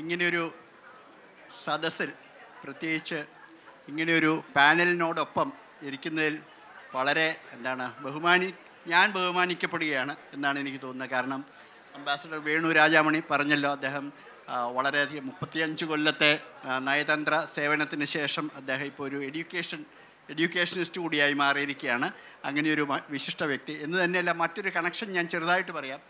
ഇങ്ങനെയൊരു സദസ്സിൽ, പ്രത്യേകിച്ച് ഇങ്ങനെയൊരു പാനലിനോടൊപ്പം ഇരിക്കുന്നതിൽ വളരെ ഞാൻ ബഹുമാനിക്കപ്പെടുകയാണ് എന്നാണ് എനിക്ക് തോന്നുന്നത്. കാരണം അംബാസഡർ വേണു രാജാമണി പറഞ്ഞല്ലോ, അദ്ദേഹം വളരെയധികം 35 കൊല്ലത്തെ നയതന്ത്ര സേവനത്തിന് ശേഷം അദ്ദേഹം ഇപ്പോൾ ഒരു എഡ്യൂക്കേഷനിസ്റ്റ് കൂടിയായി മാറിയിരിക്കുകയാണ്. അങ്ങനെയൊരു വിശിഷ്ട വ്യക്തി എന്ന് തന്നെയല്ല, മറ്റൊരു കണക്ഷൻ ഞാൻ ചെറുതായിട്ട് പറയാം.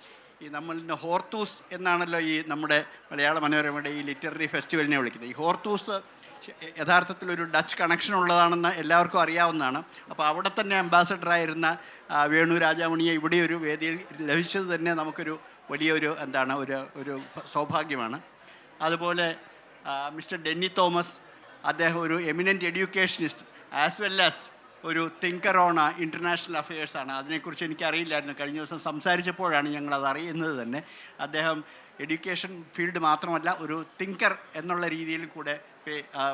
ഈ നമ്മളിന്ന് ഹോർത്തൂസ് എന്നാണല്ലോ ഈ നമ്മുടെ മലയാള മനോരമയുടെ ഈ ലിറ്റററി ഫെസ്റ്റിവലിനെ വിളിക്കുന്നത്. ഈ ഹോർത്തൂസ് യഥാർത്ഥത്തിലൊരു ഡച്ച് കണക്ഷൻ ഉള്ളതാണെന്ന് എല്ലാവർക്കും അറിയാവുന്നതാണ്. അപ്പോൾ അവിടെ തന്നെ അംബാസഡറായിരുന്ന വേണു രാജാമണിയെ ഇവിടെ ഒരു വേദിയിൽ ലഭിച്ചത് തന്നെ നമുക്കൊരു വലിയൊരു ഒരു സൗഭാഗ്യമാണ്. അതുപോലെ മിസ്റ്റർ ഡെന്നി തോമസ്, അദ്ദേഹം ഒരു eminent educationist as well as ഒരു തിങ്കർ ഓൺ ഇൻ്റർനാഷണൽ അഫയേഴ്സാണ്. അതിനെക്കുറിച്ച് എനിക്കറിയില്ലായിരുന്നു. കഴിഞ്ഞ ദിവസം സംസാരിച്ചപ്പോഴാണ് ഞങ്ങളത് അറിയുന്നത് തന്നെ. അദ്ദേഹം എഡ്യൂക്കേഷൻ ഫീൽഡ് മാത്രമല്ല, ഒരു തിങ്കർ എന്നുള്ള രീതിയിൽ കൂടെ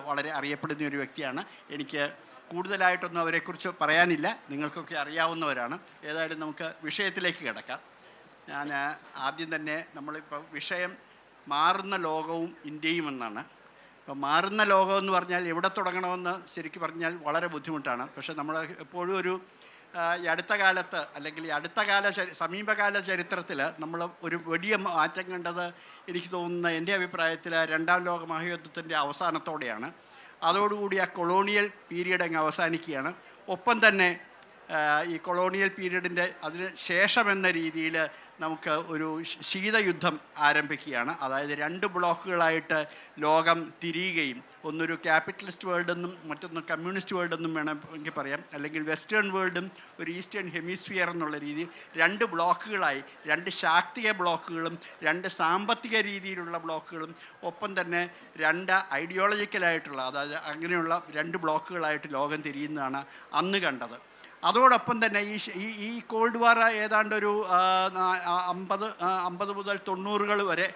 വളരെ അറിയപ്പെടുന്ന ഒരു വ്യക്തിയാണ്. എനിക്ക് കൂടുതലായിട്ടൊന്നും അവരെക്കുറിച്ച് പറയാനില്ല, നിങ്ങൾക്കൊക്കെ അറിയാവുന്നവരാണ്. ഏതായാലും നമുക്ക് വിഷയത്തിലേക്ക് കിടക്കാം. ഞാൻ ആദ്യം തന്നെ നമ്മളിപ്പോൾ വിഷയം മാറുന്ന ലോകവും ഇന്ത്യയും എന്നാണ്. അപ്പോൾ മാറുന്ന ലോകമെന്ന് പറഞ്ഞാൽ എവിടെ തുടങ്ങണമെന്ന് ശരിക്കും പറഞ്ഞാൽ വളരെ ബുദ്ധിമുട്ടാണ്. പക്ഷേ നമ്മൾ എപ്പോഴും ഈ അടുത്ത കാലത്ത് അല്ലെങ്കിൽ സമീപകാല ചരിത്രത്തിൽ നമ്മൾ ഒരു വലിയ മാറ്റം കണ്ടത് എനിക്ക് തോന്നുന്ന എൻ്റെ അഭിപ്രായത്തിൽ രണ്ടാം ലോക മഹായുദ്ധത്തിൻ്റെ അവസാനത്തോടെയാണ്. അതോടുകൂടി ആ കൊളോണിയൽ പീരീഡ് അങ്ങ് അവസാനിക്കുകയാണ്. ഒപ്പം തന്നെ ഈ കൊളോണിയൽ പീരീഡിൻ്റെ അതിന് ശേഷമെന്ന രീതിയിൽ നമുക്ക് ഒരു ശീതയുദ്ധം ആരംഭിക്കുകയാണ്. അതായത് 2 ബ്ലോക്കുകളായിട്ട് ലോകം തിരിയുകയും, ഒന്നൊരു ക്യാപിറ്റലിസ്റ്റ് വേൾഡെന്നും മറ്റൊന്ന് കമ്മ്യൂണിസ്റ്റ് വേൾഡെന്നും വേണമെങ്കിൽ പറയാം, അല്ലെങ്കിൽ വെസ്റ്റേൺ വേൾഡും ഒരു ഈസ്റ്റേൺ ഹെമിസ്ഫിയർ എന്നുള്ള രീതി 2 ബ്ലോക്കുകളായി, 2 ശാക്തിക ബ്ലോക്കുകളും 2 സാമ്പത്തിക രീതിയിലുള്ള ബ്ലോക്കുകളും ഒപ്പം തന്നെ 2 ഐഡിയോളജിക്കലായിട്ടുള്ള, അതായത് അങ്ങനെയുള്ള 2 ബ്ലോക്കുകളായിട്ട് ലോകം തിരിയുന്നതാണ് അന്ന് കണ്ടത്. അതോടൊപ്പം തന്നെ ഈ കോൾഡ് വാർ ഏതാണ്ട് ഒരു 50 മുതൽ 90 വരെ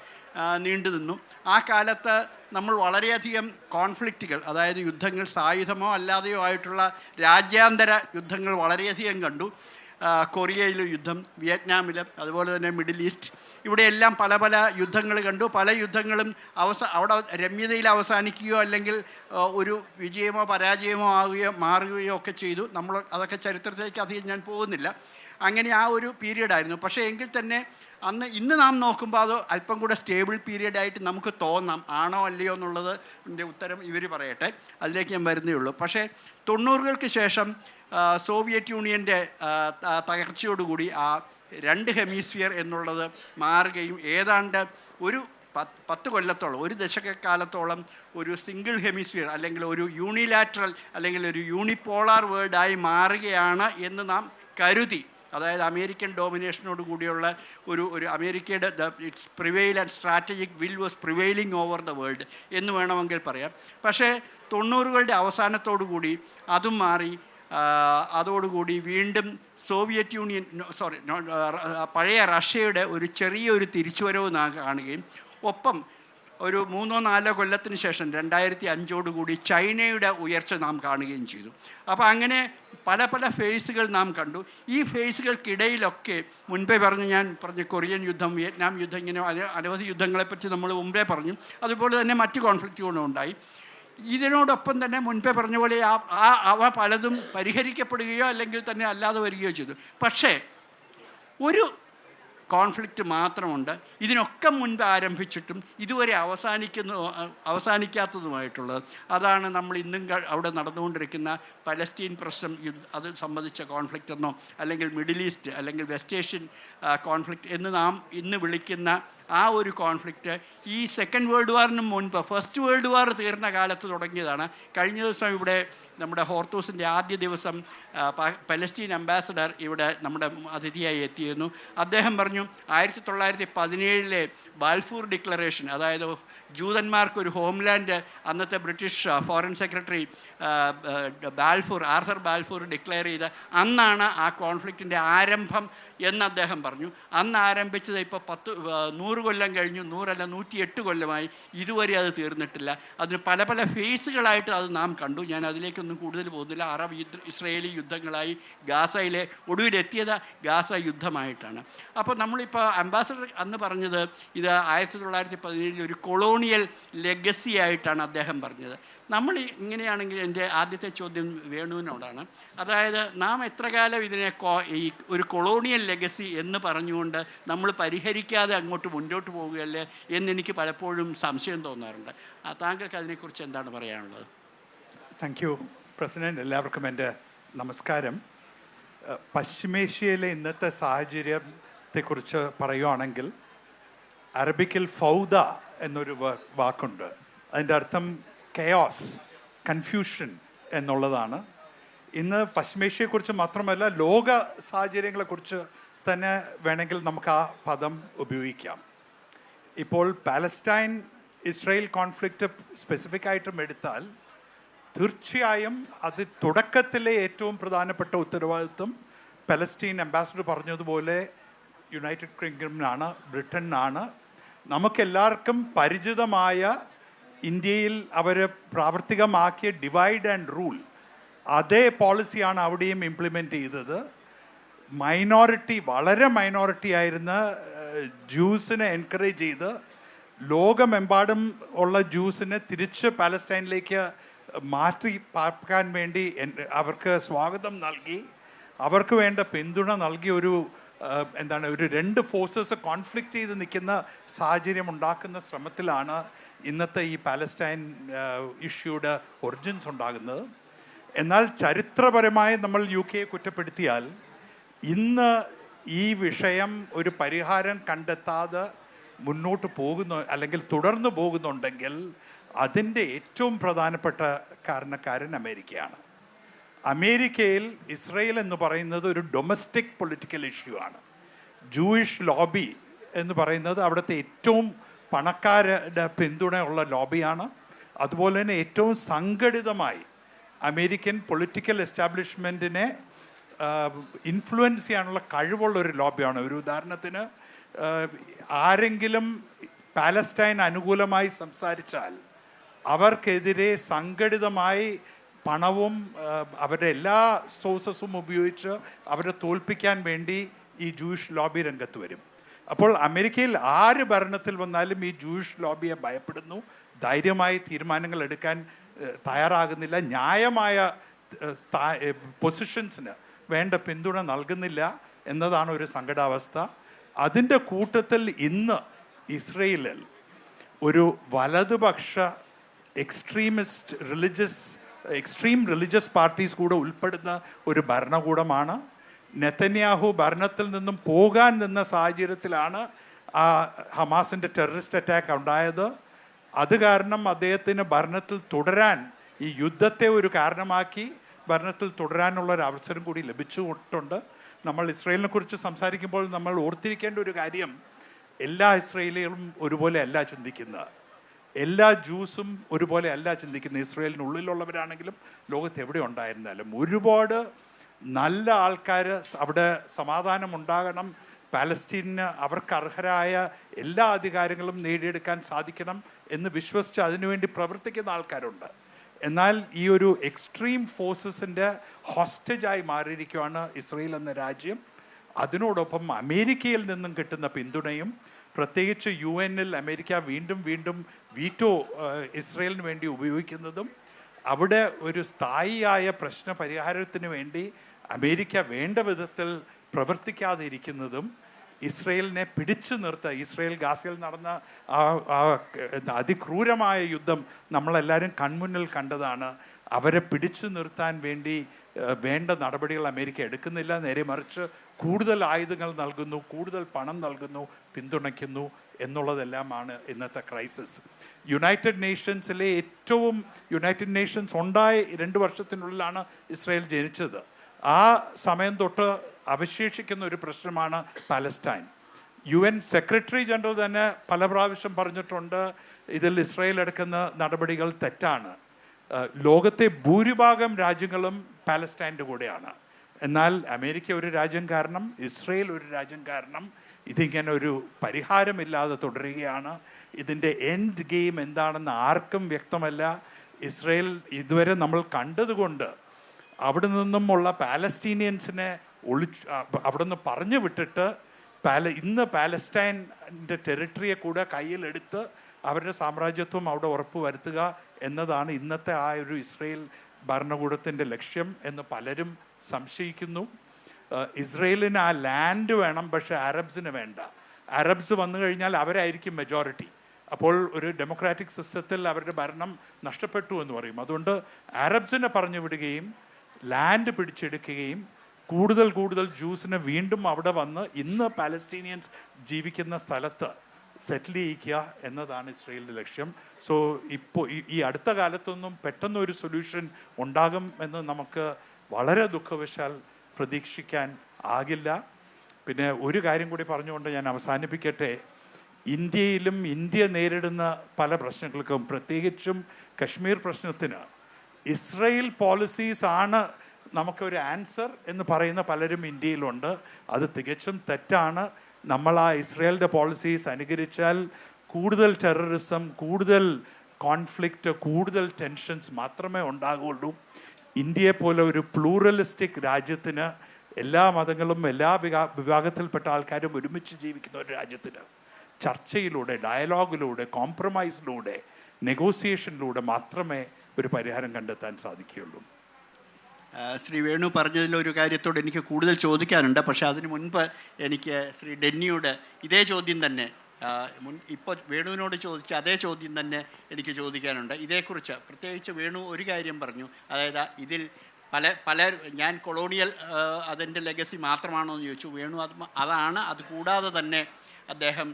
നീണ്ടു നിന്നു. ആ കാലത്ത് നമ്മൾ വളരെയധികം കോൺഫ്ലിക്റ്റുകൾ, അതായത് യുദ്ധങ്ങൾ സായുധമോ അല്ലാതെയോ ആയിട്ടുള്ള രാജ്യാന്തര യുദ്ധങ്ങൾ വളരെയധികം കണ്ടു. കൊറിയയിൽ യുദ്ധം, വിയറ്റ്നാമിൽ, അതുപോലെ തന്നെ മിഡിൽ ഈസ്റ്റ്, ഇവിടെയെല്ലാം പല യുദ്ധങ്ങൾ കണ്ടു. പല യുദ്ധങ്ങളും അവിടെ രമ്യതയിൽ അവസാനിക്കുകയോ അല്ലെങ്കിൽ ഒരു വിജയമോ പരാജയമോ മാറുകയോ ഒക്കെ ചെയ്തു. നമ്മൾ അതൊക്കെ ചരിത്രത്തിലേക്ക് അധികം ഞാൻ പോകുന്നില്ല. അങ്ങനെ ആ ഒരു പീരീഡായിരുന്നു. പക്ഷേ എങ്കിൽ തന്നെ ഇന്ന് നാം നോക്കുമ്പോൾ അത് അല്പം കൂടെ സ്റ്റേബിൾ പീരീഡായിട്ട് നമുക്ക് തോന്നാം. ആണോ അല്ലയോ എന്നുള്ളത് എൻ്റെ ഉത്തരം ഇവർ പറയട്ടെ, അതിലേക്ക് ഞാൻ വരുന്നേ ഉള്ളൂ. പക്ഷേ 90കൾക്ക് ശേഷം സോവിയറ്റ് യൂണിയൻ്റെ തകർച്ചയോടുകൂടി ആ 2 ഹെമിസ്ഫിയർ എന്നുള്ളത് മാറുകയും ഏതാണ്ട് ഒരു 10 കൊല്ലത്തോളം, ഒരു ദശകക്കാലത്തോളം ഒരു സിംഗിൾ ഹെമിസ്ഫിയർ അല്ലെങ്കിൽ ഒരു യൂണിലാറ്ററൽ അല്ലെങ്കിൽ ഒരു യൂണിപോളാർ വേൾഡായി മാറുകയാണ് എന്ന് നാം കരുതി. അതായത് അമേരിക്കൻ ഡോമിനേഷനോട് കൂടിയുള്ള ഒരു അമേരിക്കയുടെ it's prevail and strategic will was prevailing over the world എന്ന് വേണമെങ്കിൽ പറയാം. പക്ഷേ 90കളുടെ അവസാനത്തോടു കൂടി അതും മാറി. അതോടുകൂടി വീണ്ടും സോവിയറ്റ് യൂണിയൻ പഴയ റഷ്യയുടെ ഒരു ചെറിയൊരു തിരിച്ചുവരവ് നാം കാണുകയും, ഒപ്പം ഒരു 3-4 കൊല്ലത്തിന് ശേഷം 2005 ചൈനയുടെ ഉയർച്ച നാം കാണുകയും ചെയ്തു. അപ്പോൾ അങ്ങനെ പല ഫേസുകൾ നാം കണ്ടു. ഈ ഫേസുകൾക്കിടയിലൊക്കെ മുൻപേ ഞാൻ പറഞ്ഞ കൊറിയൻ യുദ്ധം, വിയറ്റ്നാം യുദ്ധം, ഇങ്ങനെ അനവധി യുദ്ധങ്ങളെപ്പറ്റി നമ്മൾ മുമ്പേ പറഞ്ഞു. അതുപോലെ തന്നെ മറ്റ് കോൺഫ്ലിക്റ്റുകളും ഉണ്ടായി. ഇതിനോടൊപ്പം തന്നെ മുൻപേ പറഞ്ഞ പോലെ അവ പലതും പരിഹരിക്കപ്പെടുകയോ അല്ലെങ്കിൽ തന്നെ അല്ലാതെ വരികയോ ചെയ്തു. പക്ഷേ ഒരു കോൺഫ്ലിക്റ്റ് മാത്രമുണ്ട് ഇതിനൊക്കെ മുൻപ് ആരംഭിച്ചിട്ടും ഇതുവരെ അവസാനിക്കാത്തതുമായിട്ടുള്ളത്. അതാണ് നമ്മൾ ഇന്നും അവിടെ നടന്നുകൊണ്ടിരിക്കുന്ന പലസ്തീൻ പ്രശ്നം, അത് സംബന്ധിച്ച കോൺഫ്ലിക്റ്റ് എന്നോ അല്ലെങ്കിൽ മിഡിൽ ഈസ്റ്റ് അല്ലെങ്കിൽ വെസ്റ്റ് ഏഷ്യൻ കോൺഫ്ലിക്റ്റ് എന്ന് നാം ഇന്ന് വിളിക്കുന്ന ആ ഒരു കോൺഫ്ലിക്റ്റ് ഈ സെക്കൻഡ് വേൾഡ് വാറിന് മുൻപ് ഫസ്റ്റ് വേൾഡ് വാർ തീർന്ന കാലത്ത് തുടങ്ങിയതാണ്. കഴിഞ്ഞ ദിവസം ഇവിടെ നമ്മുടെ ഹോർത്തൂസിൻ്റെ ആദ്യ ദിവസം പലസ്തീൻ അംബാസഡർ ഇവിടെ നമ്മുടെ അതിഥിയായി എത്തിയിരുന്നു. അദ്ദേഹം പറഞ്ഞു 1917 ബാൽഫൂർ ഡിക്ലറേഷൻ, അതായത് ജൂതന്മാർക്കൊരു ഹോംലാൻഡ് അന്നത്തെ British foreign secretary Arthur Balfour declare ചെയ്ത് അന്നാണ് ആ കോൺഫ്ലിക്റ്റിൻ്റെ ആരംഭം എന്ന് അദ്ദേഹം പറഞ്ഞു. അന്ന് ആരംഭിച്ചത് ഇപ്പോൾ 100 100 കൊല്ലം കഴിഞ്ഞു, 100 108 കൊല്ലമായി, ഇതുവരെ അത് തീർന്നിട്ടില്ല. അതിന് പല പല ഫേസുകളായിട്ട് അത് നാം കണ്ടു. ഞാൻ അതിലേക്കൊന്നും കൂടുതൽ പോകുന്നില്ല. അറബ് ഇസ്രയേലി യുദ്ധങ്ങളായി ഗാസയിലെ ഒടുവിലെത്തിയത് ഗാസ യുദ്ധമായിട്ടാണ്. അപ്പോൾ നമ്മളിപ്പോൾ അംബാസഡർ അന്ന് പറഞ്ഞത് ഇത് 1917 ഒരു കൊളോണിയൽ ലെഗസി ആയിട്ടാണ് അദ്ദേഹം പറഞ്ഞത്. നമ്മൾ ഇങ്ങനെയാണെങ്കിൽ എൻ്റെ ആദ്യത്തെ ചോദ്യം വേണുവിനോടാണ്. അതായത് നാം എത്ര കാലം ഇതിനെ ഈ ഒരു കൊളോണിയൽ ലെഗസി എന്ന് പറഞ്ഞുകൊണ്ട് നമ്മൾ പരിഹരിക്കാതെ അങ്ങോട്ട് മുന്നോട്ട് പോവുകയല്ലേ എന്നെനിക്ക് പലപ്പോഴും സംശയം തോന്നാറുണ്ട്. താങ്കൾക്ക് അതിനെക്കുറിച്ച് എന്താണ് പറയാനുള്ളത്? Thank you president. എല്ലാവർക്കും എൻ്റെ നമസ്കാരം. പശ്ചിമേഷ്യയിലെ ഇന്നത്തെ സാഹചര്യത്തെക്കുറിച്ച് പറയുകയാണെങ്കിൽ അറബിക്കിൽ ഫൗദ എന്നൊരു വാക്കുണ്ട്. അതിൻ്റെ അർത്ഥം കെയോസ്, കൺഫ്യൂഷൻ എന്നുള്ളതാണ്. ഇന്ന് പശ്ചിമേഷ്യയെക്കുറിച്ച് മാത്രമല്ല ലോക സാഹചര്യങ്ങളെക്കുറിച്ച് തന്നെ വേണമെങ്കിൽ നമുക്ക് ആ പദം ഉപയോഗിക്കാം. ഇപ്പോൾ പാലസ്റ്റൈൻ ഇസ്രായേൽ കോൺഫ്ലിക്റ്റ് സ്പെസിഫിക് ആയിട്ടും എടുത്താൽ തീർച്ചയായും അത് തുടക്കത്തിലെ ഏറ്റവും പ്രധാനപ്പെട്ട ഉത്തരവാദിത്വം പലസ്തീൻ അംബാസഡർ പറഞ്ഞതുപോലെ യുണൈറ്റഡ് കിങ്ഡമിനാണ്, ബ്രിട്ടനാണ്. നമുക്കെല്ലാവർക്കും പരിചിതമായ ഇന്ത്യയിൽ അവർ പ്രാവർത്തികമാക്കിയ ഡിവൈഡ് ആൻഡ് റൂൾ, അതേ പോളിസിയാണ് അവിടെയും ഇംപ്ലിമെൻ്റ് ചെയ്തത്. മൈനോറിറ്റി, വളരെ മൈനോറിറ്റി ആയിരുന്ന ജ്യൂസിനെ എൻകറേജ് ചെയ്ത് ലോകമെമ്പാടും ഉള്ള ജ്യൂസിനെ തിരിച്ച് പാലസ്റ്റൈനിലേക്ക് മാറ്റി പാർക്കാൻ വേണ്ടി അവർക്ക് സ്വാഗതം നൽകി, അവർക്ക് വേണ്ട പിന്തുണ നൽകി ഒരു ഒരു രണ്ട് ഫോഴ്സസ് കോൺഫ്ലിക്റ്റ് ചെയ്ത് നിൽക്കുന്ന സാഹചര്യം ഉണ്ടാക്കുന്ന ശ്രമത്തിലാണ് ഇന്നത്തെ ഈ പാലസ്റ്റൈൻ ഇഷ്യൂയുടെ ഒറിജിൻസ് ഉണ്ടാകുന്നത്. എന്നാൽ ചരിത്രപരമായി നമ്മൾ UK കുറ്റപ്പെടുത്തിയാൽ ഇന്ന് ഈ വിഷയം ഒരു പരിഹാരം കണ്ടെത്താതെ മുന്നോട്ട് പോകുന്നു അല്ലെങ്കിൽ തുടർന്നു പോകുന്നുണ്ടെങ്കിൽ അതിൻ്റെ ഏറ്റവും പ്രധാനപ്പെട്ട കാരണക്കാരൻ അമേരിക്കയാണ്. അമേരിക്കയിൽ ഇസ്രയേൽ എന്ന് പറയുന്നത് ഒരു ഡൊമസ്റ്റിക് പൊളിറ്റിക്കൽ ഇഷ്യൂ ആണ്. ജൂയിഷ് ലോബി എന്ന് പറയുന്നത് അവിടുത്തെ ഏറ്റവും പണക്കാരുടെ പിന്തുണയുള്ള ലോബിയാണ്. അതുപോലെ തന്നെ ഏറ്റവും സംഘടിതമായി അമേരിക്കൻ പൊളിറ്റിക്കൽ എസ്റ്റാബ്ലിഷ്മെൻറ്റിനെ ഇൻഫ്ലുവൻസ് ചെയ്യാനുള്ള കഴിവുള്ളൊരു ലോബിയാണ്. ഒരു ഉദാഹരണത്തിന്, ആരെങ്കിലും പാലസ്റ്റൈൻ അനുകൂലമായി സംസാരിച്ചാൽ അവർക്കെതിരെ സംഘടിതമായി പണവും അവരുടെ എല്ലാ സോഴ്സസും ഉപയോഗിച്ച് അവരെ തോൽപ്പിക്കാൻ വേണ്ടി ഈ ജൂയിഷ് ലോബി രംഗത്ത് വരും. അപ്പോൾ അമേരിക്കയിൽ ആര് ഭരണത്തിൽ വന്നാലും ഈ ജൂയിഷ് ലോബിയെ ഭയപ്പെടുന്നു, ധൈര്യമായി തീരുമാനങ്ങൾ എടുക്കാൻ തയ്യാറാകുന്നില്ല, ന്യായമായ പൊസിഷൻസിന് വേണ്ട പിന്തുണ നൽകുന്നില്ല എന്നതാണ് ഒരു സങ്കടാവസ്ഥ. അതിൻ്റെ കൂട്ടത്തിൽ ഇന്ന് ഇസ്രയേലിൽ ഒരു വലതുപക്ഷ എക്സ്ട്രീം റിലീജിയസ് പാർട്ടീസ് കൂടെ ഉൾപ്പെടുന്ന ഒരു ഭരണകൂടമാണ്. നെതന്യാഹു ഭരണത്തിൽ നിന്നും പോകാൻ നിന്ന സാഹചര്യത്തിലാണ് ഹമാസിൻ്റെ ടെററിസ്റ്റ് അറ്റാക്ക് ഉണ്ടായത്. അത് കാരണം അദ്ദേഹത്തിന് ഭരണത്തിൽ തുടരാൻ, ഈ യുദ്ധത്തെ ഒരു കാരണമാക്കി ഭരണത്തിൽ തുടരാനുള്ള ഒരു അവസരം കൂടി ലഭിച്ചിട്ടുണ്ട്. നമ്മൾ ഇസ്രയേലിനെ കുറിച്ച് സംസാരിക്കുമ്പോൾ നമ്മൾ ഓർത്തിരിക്കേണ്ട ഒരു കാര്യം, എല്ലാ ഇസ്രയേലികളും ഒരുപോലെ അല്ല ചിന്തിക്കുന്നത്, എല്ലാ ജ്യൂസും ഒരുപോലെ അല്ല ചിന്തിക്കുന്നത്. ഇസ്രയേലിനുള്ളിലുള്ളവരാണെങ്കിലും ലോകത്ത് എവിടെ ഉണ്ടായിരുന്നാലും ഒരുപാട് നല്ല ആൾക്കാർ അവിടെ സമാധാനം ഉണ്ടാകണം, പാലസ്തീനിന് അവർക്ക് അർഹരായ എല്ലാ അധികാരങ്ങളും നേടിയെടുക്കാൻ സാധിക്കണം എന്ന് വിശ്വസിച്ച് അതിനുവേണ്ടി പ്രവർത്തിക്കുന്ന ആൾക്കാരുണ്ട്. എന്നാൽ ഈ ഒരു എക്സ്ട്രീം ഫോഴ്സസിൻ്റെ ഹോസ്റ്റേജായി മാറിയിരിക്കുകയാണ് ഇസ്രയേൽ എന്ന രാജ്യം. അതിനോടൊപ്പം അമേരിക്കയിൽ നിന്നും കിട്ടുന്ന പിന്തുണയും, പ്രത്യേകിച്ച് UN അമേരിക്ക വീണ്ടും വീണ്ടും വീറ്റോ ഇസ്രയേലിന് വേണ്ടി ഉപയോഗിക്കുന്നതും, അവിടെ ഒരു സ്ഥായിയായ പ്രശ്ന പരിഹാരത്തിന് വേണ്ടി അമേരിക്ക വേണ്ട വിധത്തിൽ പ്രവർത്തിക്കാതെ ഇരിക്കുന്നതും, ഇസ്രയേലിനെ പിടിച്ചു നിർത്തുക, ഇസ്രയേൽ ഗാസയിൽ നടന്ന അതിക്രൂരമായ യുദ്ധം നമ്മളെല്ലാവരും കൺമുന്നിൽ കണ്ടതാണ്. അവരെ പിടിച്ചു നിർത്താൻ വേണ്ടി വേണ്ട നടപടികൾ അമേരിക്ക എടുക്കുന്നില്ല. നേരെ മറിച്ച് കൂടുതൽ ആയുധങ്ങൾ നൽകുന്നു, കൂടുതൽ പണം നൽകുന്നു, പിന്തുണയ്ക്കുന്നു എന്നുള്ളതെല്ലാമാണ് ഇന്നത്തെ ക്രൈസിസ്. യുണൈറ്റഡ് നേഷൻസ് ഉണ്ടായ 2 വർഷത്തിനുള്ളിലാണ് ഇസ്രായേൽ ജനിച്ചത്. ആ സമയം തൊട്ട് അവശേഷിക്കുന്ന ഒരു പ്രശ്നമാണ് പാലസ്റ്റൈൻ. UN സെക്രട്ടറി ജനറൽ തന്നെ പല പ്രാവശ്യം പറഞ്ഞിട്ടുണ്ട്, ഇതിൽ ഇസ്രായേൽ എടുക്കുന്ന നടപടികൾ തെറ്റാണ്. ലോകത്തെ ഭൂരിഭാഗം രാജ്യങ്ങളും പാലസ്റ്റൈൻ്റെ കൂടെയാണ്. എന്നാൽ അമേരിക്ക ഒരു രാജ്യം കാരണം, ഇസ്രയേൽ ഒരു രാജ്യം കാരണം ഇതിങ്ങനെ ഒരു പരിഹാരമില്ലാതെ തുടരുകയാണ്. ഇതിൻ്റെ എൻഡ് ഗെയിം എന്താണെന്ന് ആർക്കും വ്യക്തമല്ല. ഇസ്രയേൽ ഇതുവരെ നമ്മൾ കണ്ടതുകൊണ്ട് അവിടെ നിന്നുമുള്ള പാലസ്തീനിയൻസിനെ അവിടെ നിന്ന് പറഞ്ഞു വിട്ടിട്ട് ഇന്ന് പാലസ്റ്റൈൻ്റെ ടെറിട്ടറിയെ കൂടെ കയ്യിലെടുത്ത് അവരുടെ സാമ്രാജ്യത്വം അവിടെ ഉറപ്പ് വരുത്തുക എന്നതാണ് ഇന്നത്തെ ആ ഒരു ഇസ്രയേൽ ഭരണകൂടത്തിൻ്റെ ലക്ഷ്യം എന്ന് പലരും സംശയിക്കുന്നു. ഇസ്രയേലിന് ആ ലാൻഡ് വേണം, പക്ഷേ അറബ്സിന് വേണ്ട. അറബ്സ് വന്നു കഴിഞ്ഞാൽ അവരായിരിക്കും മെജോറിറ്റി. അപ്പോൾ ഒരു ഡെമോക്രാറ്റിക് സിസ്റ്റത്തിൽ അവരുടെ ഭരണം നഷ്ടപ്പെട്ടു എന്ന് പറയും. അതുകൊണ്ട് അറബ്സിനെ പറഞ്ഞു വിടുകയും ലാൻഡ് പിടിച്ചെടുക്കുകയും കൂടുതൽ കൂടുതൽ ജൂസിനെ വീണ്ടും അവിടെ വന്ന് ഇന്ന് പാലസ്തീനിയൻസ് ജീവിക്കുന്ന സ്ഥലത്ത് സെറ്റിൽ ചെയ്യിക്കുക എന്നതാണ് ഇസ്രയേലിൻ്റെ ലക്ഷ്യം. സോ ഇപ്പോൾ ഈ അടുത്ത കാലത്തൊന്നും പെട്ടെന്നൊരു സൊല്യൂഷൻ ഉണ്ടാകും എന്ന് നമുക്ക് വളരെ ദുഃഖവശാൽ പ്രതീക്ഷിക്കാൻ ആകില്ല. പിന്നെ ഒരു കാര്യം കൂടി പറഞ്ഞുകൊണ്ട് ഞാൻ അവസാനിപ്പിക്കട്ടെ. ഇന്ത്യയിലും ഇന്ത്യ നേരിടുന്ന പല പ്രശ്നങ്ങൾക്കും, പ്രത്യേകിച്ചും കശ്മീർ പ്രശ്നത്തിന് ഇസ്രയേൽ പോളിസീസ് ആണ് നമുക്കൊരു ആൻസർ എന്ന് പറയുന്ന പലരും ഇന്ത്യയിലുണ്ട്. അത് തികച്ചും തെറ്റാണ്. നമ്മൾ ആ ഇസ്രയേലിൻ്റെ പോളിസീസ് അനുകരിച്ചാൽ കൂടുതൽ ടെററിസം, കൂടുതൽ കോൺഫ്ലിക്റ്റ്, കൂടുതൽ ടെൻഷൻസ് മാത്രമേ ഉണ്ടാകുള്ളൂ. ഇന്ത്യയെ പോലെ ഒരു പ്ലൂറലിസ്റ്റിക് രാജ്യത്തിന്, എല്ലാ മതങ്ങളും എല്ലാ വിഭാഗത്തിൽപ്പെട്ട ആൾക്കാരും ഒരുമിച്ച് ജീവിക്കുന്ന ഒരു രാജ്യത്തിന് ചർച്ചയിലൂടെ, ഡയലോഗിലൂടെ, കോംപ്രമൈസിലൂടെ, നെഗോസിയേഷനിലൂടെ മാത്രമേ ഒരു പരിഹാരം കണ്ടെത്താൻ സാധിക്കുകയുള്ളൂ. ശ്രീ വേണു പറഞ്ഞതിലൊരു കാര്യത്തോട് എനിക്ക് കൂടുതൽ ചോദിക്കാനുണ്ട്. പക്ഷേ അതിന് മുൻപ് എനിക്ക് ശ്രീ ഡെന്നിയോട് ഇതേ ചോദ്യം തന്നെ, ഇപ്പോൾ വേണുവിനോട് ചോദിച്ച അതേ ചോദ്യം തന്നെ എനിക്ക് ചോദിക്കാനുണ്ട്. ഇതേക്കുറിച്ച് പ്രത്യേകിച്ച് വേണു ഒരു കാര്യം പറഞ്ഞു, അതായത് ഇതിൽ പല ഞാൻ കൊളോണിയൽ അതിൻ്റെ ലെഗസി മാത്രമാണോ എന്ന് ചോദിച്ചു. വേണു അതാണ്. അത് കൂടാതെ തന്നെ അദ്ദേഹം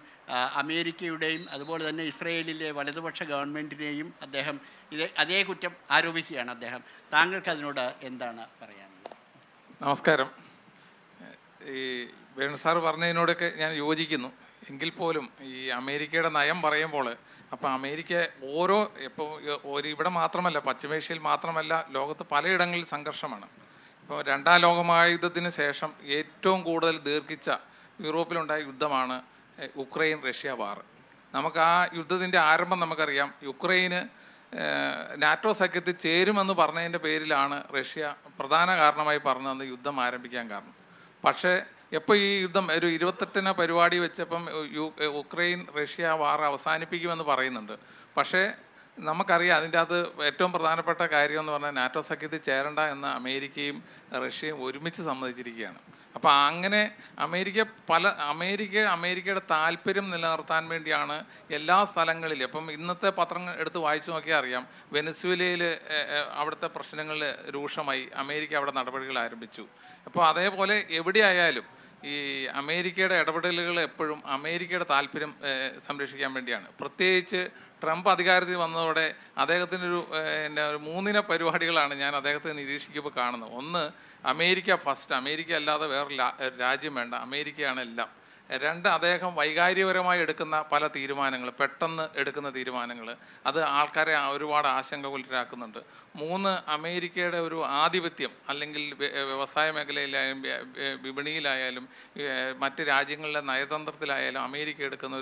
അമേരിക്കയുടെയും അതുപോലെ തന്നെ ഇസ്രയേലിലെ വലതുപക്ഷ ഗവൺമെൻറ്റിനെയും അദ്ദേഹം അതേ കുറ്റം ആരോപിക്കുകയാണ് അദ്ദേഹം. താങ്കൾക്ക് അതിനോട് എന്താണ് പറയാനുള്ളത്? നമസ്കാരം. ഈ വേണു സാർ പറഞ്ഞതിനോടൊക്കെ ഞാൻ യോജിക്കുന്നു. എങ്കിൽ പോലും ഈ അമേരിക്കയുടെ നയം പറയുമ്പോൾ, അപ്പോൾ അമേരിക്ക ഇവിടെ മാത്രമല്ല, പശ്ചിമേഷ്യയിൽ മാത്രമല്ല, ലോകത്ത് പലയിടങ്ങളിൽ സംഘർഷമാണ്. ഇപ്പോൾ രണ്ടാം ലോകമഹായുദ്ധത്തിന് ശേഷം ഏറ്റവും കൂടുതൽ ദീർഘിച്ച യൂറോപ്പിലുണ്ടായ യുദ്ധമാണ് ഉക്രൈൻ റഷ്യ വാർ. നമുക്ക് ആ യുദ്ധത്തിൻ്റെ ആരംഭം നമുക്കറിയാം. യുക്രൈന് നാറ്റോ സഖ്യത്തിൽ ചേരുമെന്ന് പറഞ്ഞതിൻ്റെ പേരിലാണ് റഷ്യ പ്രധാന കാരണമായി പറഞ്ഞത് യുദ്ധം ആരംഭിക്കാൻ കാരണം. പക്ഷേ എപ്പോൾ ഈ യുദ്ധം ഒരു 28-ന് പരിപാടി വെച്ചപ്പം ഉക്രൈൻ റഷ്യ വാർ അവസാനിപ്പിക്കുമെന്ന് പറയുന്നുണ്ട്. പക്ഷേ നമുക്കറിയാം അതിൻ്റെ അകത്ത് ഏറ്റവും പ്രധാനപ്പെട്ട കാര്യം എന്ന് പറഞ്ഞാൽ നാറ്റോ സഖ്യത്തിൽ ചേരണ്ട എന്ന് അമേരിക്കയും റഷ്യയും ഒരുമിച്ച് സമ്മതിച്ചിരിക്കുകയാണ്. അപ്പോൾ അങ്ങനെ അമേരിക്കയുടെ താല്പര്യം നിലനിർത്താൻ വേണ്ടിയാണ് എല്ലാ സ്ഥലങ്ങളിലും. അപ്പം ഇന്നത്തെ പത്രങ്ങൾ എടുത്ത് വായിച്ചു നോക്കിയാൽ അറിയാം, വെനസ്വേലയിൽ അവിടുത്തെ പ്രശ്നങ്ങൾ രൂക്ഷമായി, അമേരിക്ക അവിടെ നടപടികൾ ആരംഭിച്ചു. അപ്പോൾ അതേപോലെ എവിടെയായാലും ഈ അമേരിക്കയുടെ ഇടപെടലുകൾ എപ്പോഴും അമേരിക്കയുടെ താല്പര്യം സംരക്ഷിക്കാൻ വേണ്ടിയാണ്. പ്രത്യേകിച്ച് ട്രംപ് അധികാരത്തിൽ വന്നതോടെ അദ്ദേഹത്തിനൊരു ഒരു 3 പരിപാടികളാണ് ഞാൻ അദ്ദേഹത്തെ നിരീക്ഷിക്കുമ്പോൾ കാണുന്നത്. ഒന്ന്, അമേരിക്ക ഫസ്റ്റ്, അമേരിക്ക അല്ലാതെ വേറെ രാജ്യം വേണ്ട, അമേരിക്കയാണ് എല്ലാം. 2, അദ്ദേഹം വൈകാരികപരമായി എടുക്കുന്ന പല തീരുമാനങ്ങൾ, പെട്ടെന്ന് എടുക്കുന്ന തീരുമാനങ്ങൾ, അത് ആൾക്കാരെ ഒരുപാട് ആശങ്കകുലരാക്കുന്നുണ്ട്. 3, അമേരിക്കയുടെ ഒരു ആധിപത്യം, അല്ലെങ്കിൽ വ്യവസായ മേഖലയിലായാലും വിപണിയിലായാലും മറ്റ് രാജ്യങ്ങളിലെ നയതന്ത്രത്തിലായാലും അമേരിക്ക എടുക്കുന്ന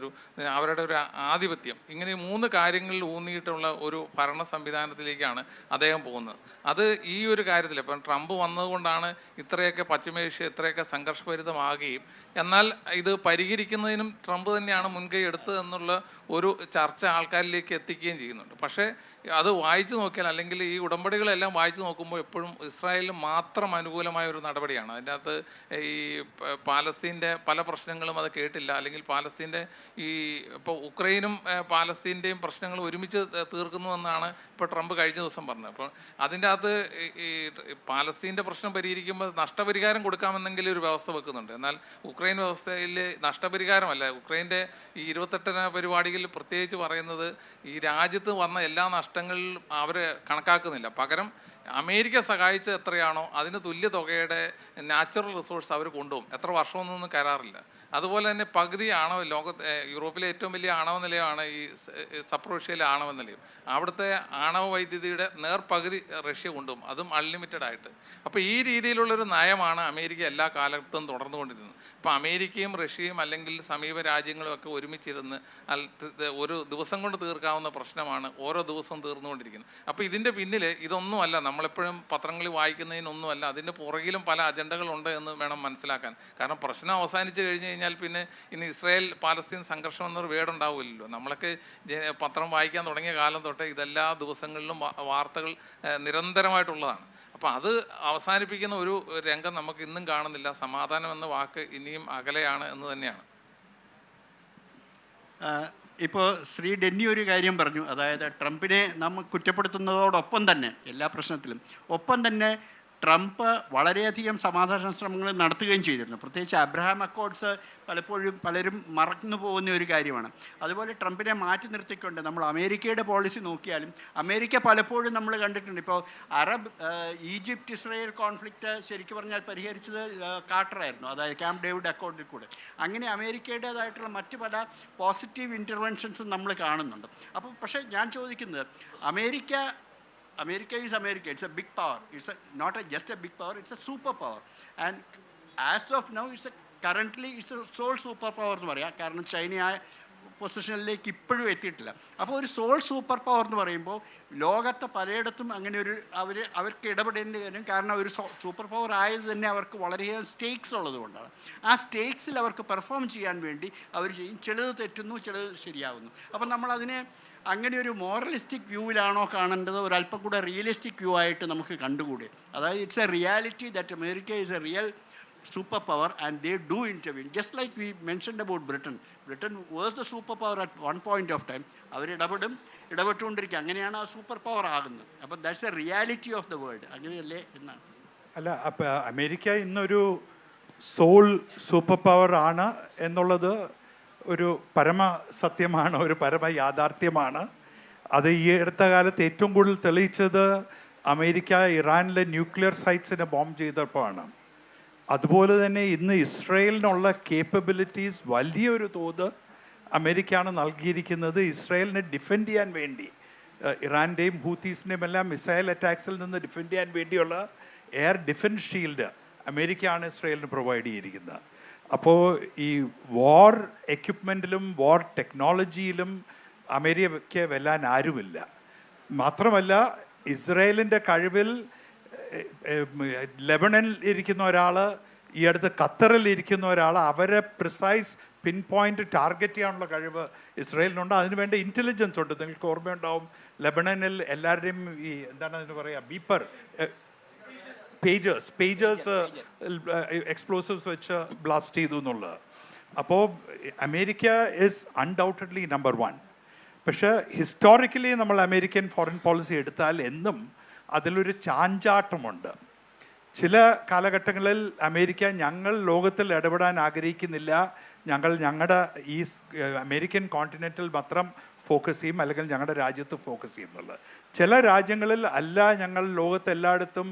അവരുടെ ഒരു ആധിപത്യം. ഇങ്ങനെ 3 കാര്യങ്ങളിൽ ഊന്നിയിട്ടുള്ള ഒരു ഭരണ സംവിധാനത്തിലേക്കാണ് അദ്ദേഹം പോകുന്നത്. അത് ഈ ഒരു കാര്യത്തിൽ ഇപ്പം ട്രംപ് വന്നതുകൊണ്ടാണ് ഇത്രയൊക്കെ പശ്ചിമേഷ്യ ഇത്രയൊക്കെ സംഘർഷഭരിതമാകുകയും, എന്നാൽ ഇത് പരിഹരിക്കുന്നതിനും ട്രംപ് തന്നെയാണ് മുൻകൈ എടുത്തത് എന്നുള്ള ഒരു ചർച്ച ആൾക്കാരിലേക്ക് എത്തിക്കുകയും ചെയ്യുന്നുണ്ട്. പക്ഷേ അത് വായിച്ചു നോക്കിയാൽ, അല്ലെങ്കിൽ ഈ ഉടമ്പടികളെല്ലാം വായിച്ചു നോക്കുമ്പോൾ എപ്പോഴും ഇസ്രായേലിന് മാത്രം അനുകൂലമായ ഒരു നടപടിയാണ്. അതിൻ്റെ അകത്ത് ഈ പാലസ്തീൻ്റെ പല പ്രശ്നങ്ങളും അത് കേട്ടില്ല, അല്ലെങ്കിൽ പാലസ്തീൻ്റെ ഇപ്പോൾ ഉക്രൈനും പാലസ്തീൻ്റെയും പ്രശ്നങ്ങൾ ഒരുമിച്ച് തീർക്കുന്നുവെന്നാണ് ഇപ്പോൾ ട്രംപ് കഴിഞ്ഞ ദിവസം പറഞ്ഞത്. അപ്പോൾ അതിൻ്റെ അകത്ത് ഈ പാലസ്തീൻ്റെ പ്രശ്നം പരിഹരിക്കുമ്പോൾ നഷ്ടപരിഹാരം കൊടുക്കാമെന്നെങ്കിലും ഒരു വ്യവസ്ഥ വെക്കുന്നുണ്ട്. എന്നാൽ ഉക്രൈൻ വ്യവസ്ഥയിൽ നഷ്ടപരിഹാരമല്ല, ഉക്രൈൻ്റെ ഈ 28-ന് പരിപാടിയിൽ പ്രത്യേകിച്ച് പറയുന്നത് ഈ രാജ്യത്ത് വന്ന എല്ലാ നഷ്ടങ്ങളിലും അവർ കണക്കാക്കുന്നില്ല. പകരം അമേരിക്ക സഹായിച്ചത് എത്രയാണോ അതിന് തുല്യ തുകയുടെ നാച്ചുറൽ റിസോഴ്സ് അവർ കൊണ്ടുപോകും. എത്ര വർഷമൊന്നും കരാറില്ല. അതുപോലെ തന്നെ പകുതി ആണവ യൂറോപ്പിലെ ഏറ്റവും വലിയ ആണവ നിലയമാണ് ഈ സപ്രോഷ്യയിലെ ആണവ നിലയം. അവിടുത്തെ ആണവ വൈദ്യുതിയുടെ നേർപകുതി റഷ്യ കൊണ്ടുപോകും, അതും അൺലിമിറ്റഡ് ആയിട്ട്. അപ്പോൾ ഈ രീതിയിലുള്ളൊരു നയമാണ് അമേരിക്ക എല്ലാ കാലത്തും തുടർന്നുകൊണ്ടിരുന്നത്. ഇപ്പോൾ അമേരിക്കയും റഷ്യയും അല്ലെങ്കിൽ സമീപ രാജ്യങ്ങളും ഒക്കെ ഒരുമിച്ചിരുന്ന് ഒരു ദിവസം കൊണ്ട് തീർക്കാവുന്ന പ്രശ്നമാണ് ഓരോ ദിവസവും തീർന്നുകൊണ്ടിരിക്കുന്നത്. അപ്പോൾ ഇതിൻ്റെ പിന്നിൽ ഇതൊന്നുമല്ല, നമ്മളെപ്പോഴും പത്രങ്ങളിൽ വായിക്കുന്നതിനൊന്നുമല്ല, അതിൻ്റെ പുറകിലും പല അജണ്ടകളുണ്ട് എന്ന് വേണം മനസ്സിലാക്കാൻ. കാരണം പ്രശ്നം അവസാനിച്ച് കഴിഞ്ഞ് കഴിഞ്ഞാൽ പിന്നെ ഇനി ഇസ്രായേൽ പാലസ്തീൻ സംഘർഷം എന്നൊരു വേർഡുണ്ടാവില്ലല്ലോ. നമ്മളൊക്കെ പത്രം വായിക്കാൻ തുടങ്ങിയ കാലം തൊട്ടേ ഇതെല്ലാ ദിവസങ്ങളിലും വാർത്തകൾ നിരന്തരമായിട്ടുള്ളതാണ്. അപ്പോൾ അത് അവസാനിപ്പിക്കുന്ന ഒരു രംഗം നമുക്ക് ഇന്നും കാണുന്നില്ല. സമാധാനം എന്ന വാക്ക് ഇനിയും അകലെയാണ് എന്ന് തന്നെയാണ്. ഇപ്പോൾ ശ്രീ ഡെന്നി ഒരു കാര്യം പറഞ്ഞു, അതായത് ട്രംപിനെ നമ്മൾ കുറ്റപ്പെടുത്തുന്നതോടൊപ്പം തന്നെ എല്ലാ പ്രശ്നത്തിലും ഒപ്പം തന്നെ ട്രംപ് വളരെയധികം സമാധാന ശ്രമങ്ങൾ നടത്തുകയും ചെയ്തിരുന്നു. പ്രത്യേകിച്ച് അബ്രഹാം അക്കോർഡ്സ് പലപ്പോഴും പലരും മറന്നു പോകുന്ന ഒരു കാര്യമാണ്. അതുപോലെ ട്രംപിനെ മാറ്റി നിർത്തിക്കൊണ്ട് നമ്മൾ അമേരിക്കയുടെ പോളിസി നോക്കിയാലും അമേരിക്ക പലപ്പോഴും നമ്മൾ കണ്ടിട്ടുണ്ട്. ഇപ്പോൾ ഈജിപ്റ്റ് ഇസ്രായേൽ കോൺഫ്ലിക്റ്റ് ശരിക്കും പറഞ്ഞാൽ പരിഹരിച്ചത് കാർട്ടറായിരുന്നു, അതായത് ക്യാമ്പ് ഡേവിഡ് അക്കോർഡിൽ കൂടെ. അങ്ങനെ അമേരിക്കയുടേതായിട്ടുള്ള മറ്റ് പല പോസിറ്റീവ് ഇൻ്റർവെൻഷൻസും നമ്മൾ കാണുന്നുണ്ട്. അപ്പോൾ പക്ഷേ ഞാൻ ചോദിക്കുന്നത്, America is America. It's a big power. It's not just a big power. It's a superpower. And as of now, currently it's a sole superpower എന്ന് പറയാം. കാരണം ചൈന ആ പൊസിഷനിലേക്ക് ഇപ്പോഴും എത്തിയിട്ടില്ല. അപ്പോൾ ഒരു സോൾ സൂപ്പർ പവർ എന്ന് പറയുമ്പോൾ ലോകത്തെ പലയിടത്തും അങ്ങനെ ഒരു അവർക്ക് ഇടപെടേണ്ടി വരും. കാരണം ഒരു സൂപ്പർ പവർ ആയത് തന്നെ അവർക്ക് വളരെയേറെ സ്റ്റേക്സ് ഉള്ളത് കൊണ്ടാണ്. ആ സ്റ്റേക്സിൽ അവർക്ക് പെർഫോം ചെയ്യാൻ വേണ്ടി അവർ ചെയ്യും. ചിലത് തെറ്റുന്നു, ചിലത് ശരിയാകുന്നു. അപ്പം നമ്മളതിനെ അങ്ങനെ ഒരു മോറലിസ്റ്റിക് വ്യൂവിലാണോ കാണേണ്ടത്, ഒരല്പം കൂടെ റിയലിസ്റ്റിക് വ്യൂ ആയിട്ട് നമുക്ക് കണ്ടുകൂടെ? അതായത് it's A reality that America is A real superpower and they do intervene, just like we mentioned about Britain was the superpower at one point of time. അവർ ഇടപെട്ടുകൊണ്ടിരിക്കുക, അങ്ങനെയാണ് ആ സൂപ്പർ പവർ ആകുന്നത്. അപ്പം that's A reality of the world, അങ്ങനെയല്ലേ എന്നാണ്. അല്ല, അപ്പം America ഇന്നൊരു soul super power ആണ് എന്നുള്ളത് ഒരു പരമസത്യമാണ്, ഒരു പരമ യാഥാർത്ഥ്യമാണ്. അത് ഈ അടുത്ത കാലത്ത് ഏറ്റവും കൂടുതൽ തെളിയിച്ചത് അമേരിക്ക ഇറാനിലെ ന്യൂക്ലിയർ സൈറ്റ്സിനെ ബോംബ് ചെയ്തപ്പോഴാണ്. അതുപോലെ തന്നെ ഇന്ന് ഇസ്രയേലിനുള്ള കേപ്പബിലിറ്റീസ് വലിയൊരു തോത് അമേരിക്കയാണ് നൽകിയിരിക്കുന്നത്. ഇസ്രയേലിനെ ഡിഫെൻഡ് ചെയ്യാൻ വേണ്ടി, ഇറാൻ്റെയും ഹൂത്തീസിൻ്റെയും എല്ലാം മിസൈൽ അറ്റാക്സിൽ നിന്ന് ഡിഫെൻഡ് ചെയ്യാൻ വേണ്ടിയുള്ള എയർ ഡിഫൻസ് ഷീൽഡ് അമേരിക്കയാണ് ഇസ്രയേലിന് പ്രൊവൈഡ് ചെയ്തിരിക്കുന്നത്. അപ്പോൾ ഈ വാർ എക്യുപ്മെൻറ്റിലും വാർ ടെക്നോളജിയിലും അമേരിക്ക വെല്ലാൻ ആരുമില്ല. മാത്രമല്ല ഇസ്രയേലിൻ്റെ കഴിവിൽ ലെബണനിൽ ഇരിക്കുന്ന ഒരാൾ, ഈ അടുത്ത് ഖത്തറിൽ ഇരിക്കുന്ന ഒരാൾ, അവരെ പ്രിസൈസ് പിൻ പോയിന്റ് ടാർഗറ്റ് ചെയ്യാനുള്ള കഴിവ് ഇസ്രയേലിനുണ്ട്. അതിനുവേണ്ട ഇൻ്റലിജൻസ് ഉണ്ട്. നിങ്ങൾക്ക് ഓർമ്മയുണ്ടാവും, ലെബണനിൽ എല്ലാവരുടെയും ഈ എന്താണ് അതിന് പറയുക, ബീപ്പർ പേജേഴ്സ് എക്സ്പ്ലോസീവ്സ് വെച്ച് ബ്ലാസ്റ്റ് ചെയ്തു എന്നുള്ളത്. അപ്പോൾ അമേരിക്ക ഈസ് അൺഡൗട്ടഡ്ലി നമ്പർ 1. പക്ഷേ ഹിസ്റ്റോറിക്കലി നമ്മൾ അമേരിക്കൻ ഫോറിൻ പോളിസി എടുത്താൽ എന്നും അതിലൊരു ചാഞ്ചാട്ടമുണ്ട്. ചില കാലഘട്ടങ്ങളിൽ അമേരിക്ക ഞങ്ങൾ ലോകത്തിൽ ഇടപെടാൻ ആഗ്രഹിക്കുന്നില്ല, ഞങ്ങളുടെ ഈ അമേരിക്കൻ കോണ്ടിനെൻറ്റിൽ മാത്രം ഫോക്കസ് ചെയ്യും, അല്ലെങ്കിൽ ഞങ്ങളുടെ രാജ്യത്ത് ഫോക്കസ് ചെയ്യുന്നുള്ളത്. ചില രാജ്യങ്ങളിൽ അല്ല, ഞങ്ങൾ ലോകത്തെല്ലായിടത്തും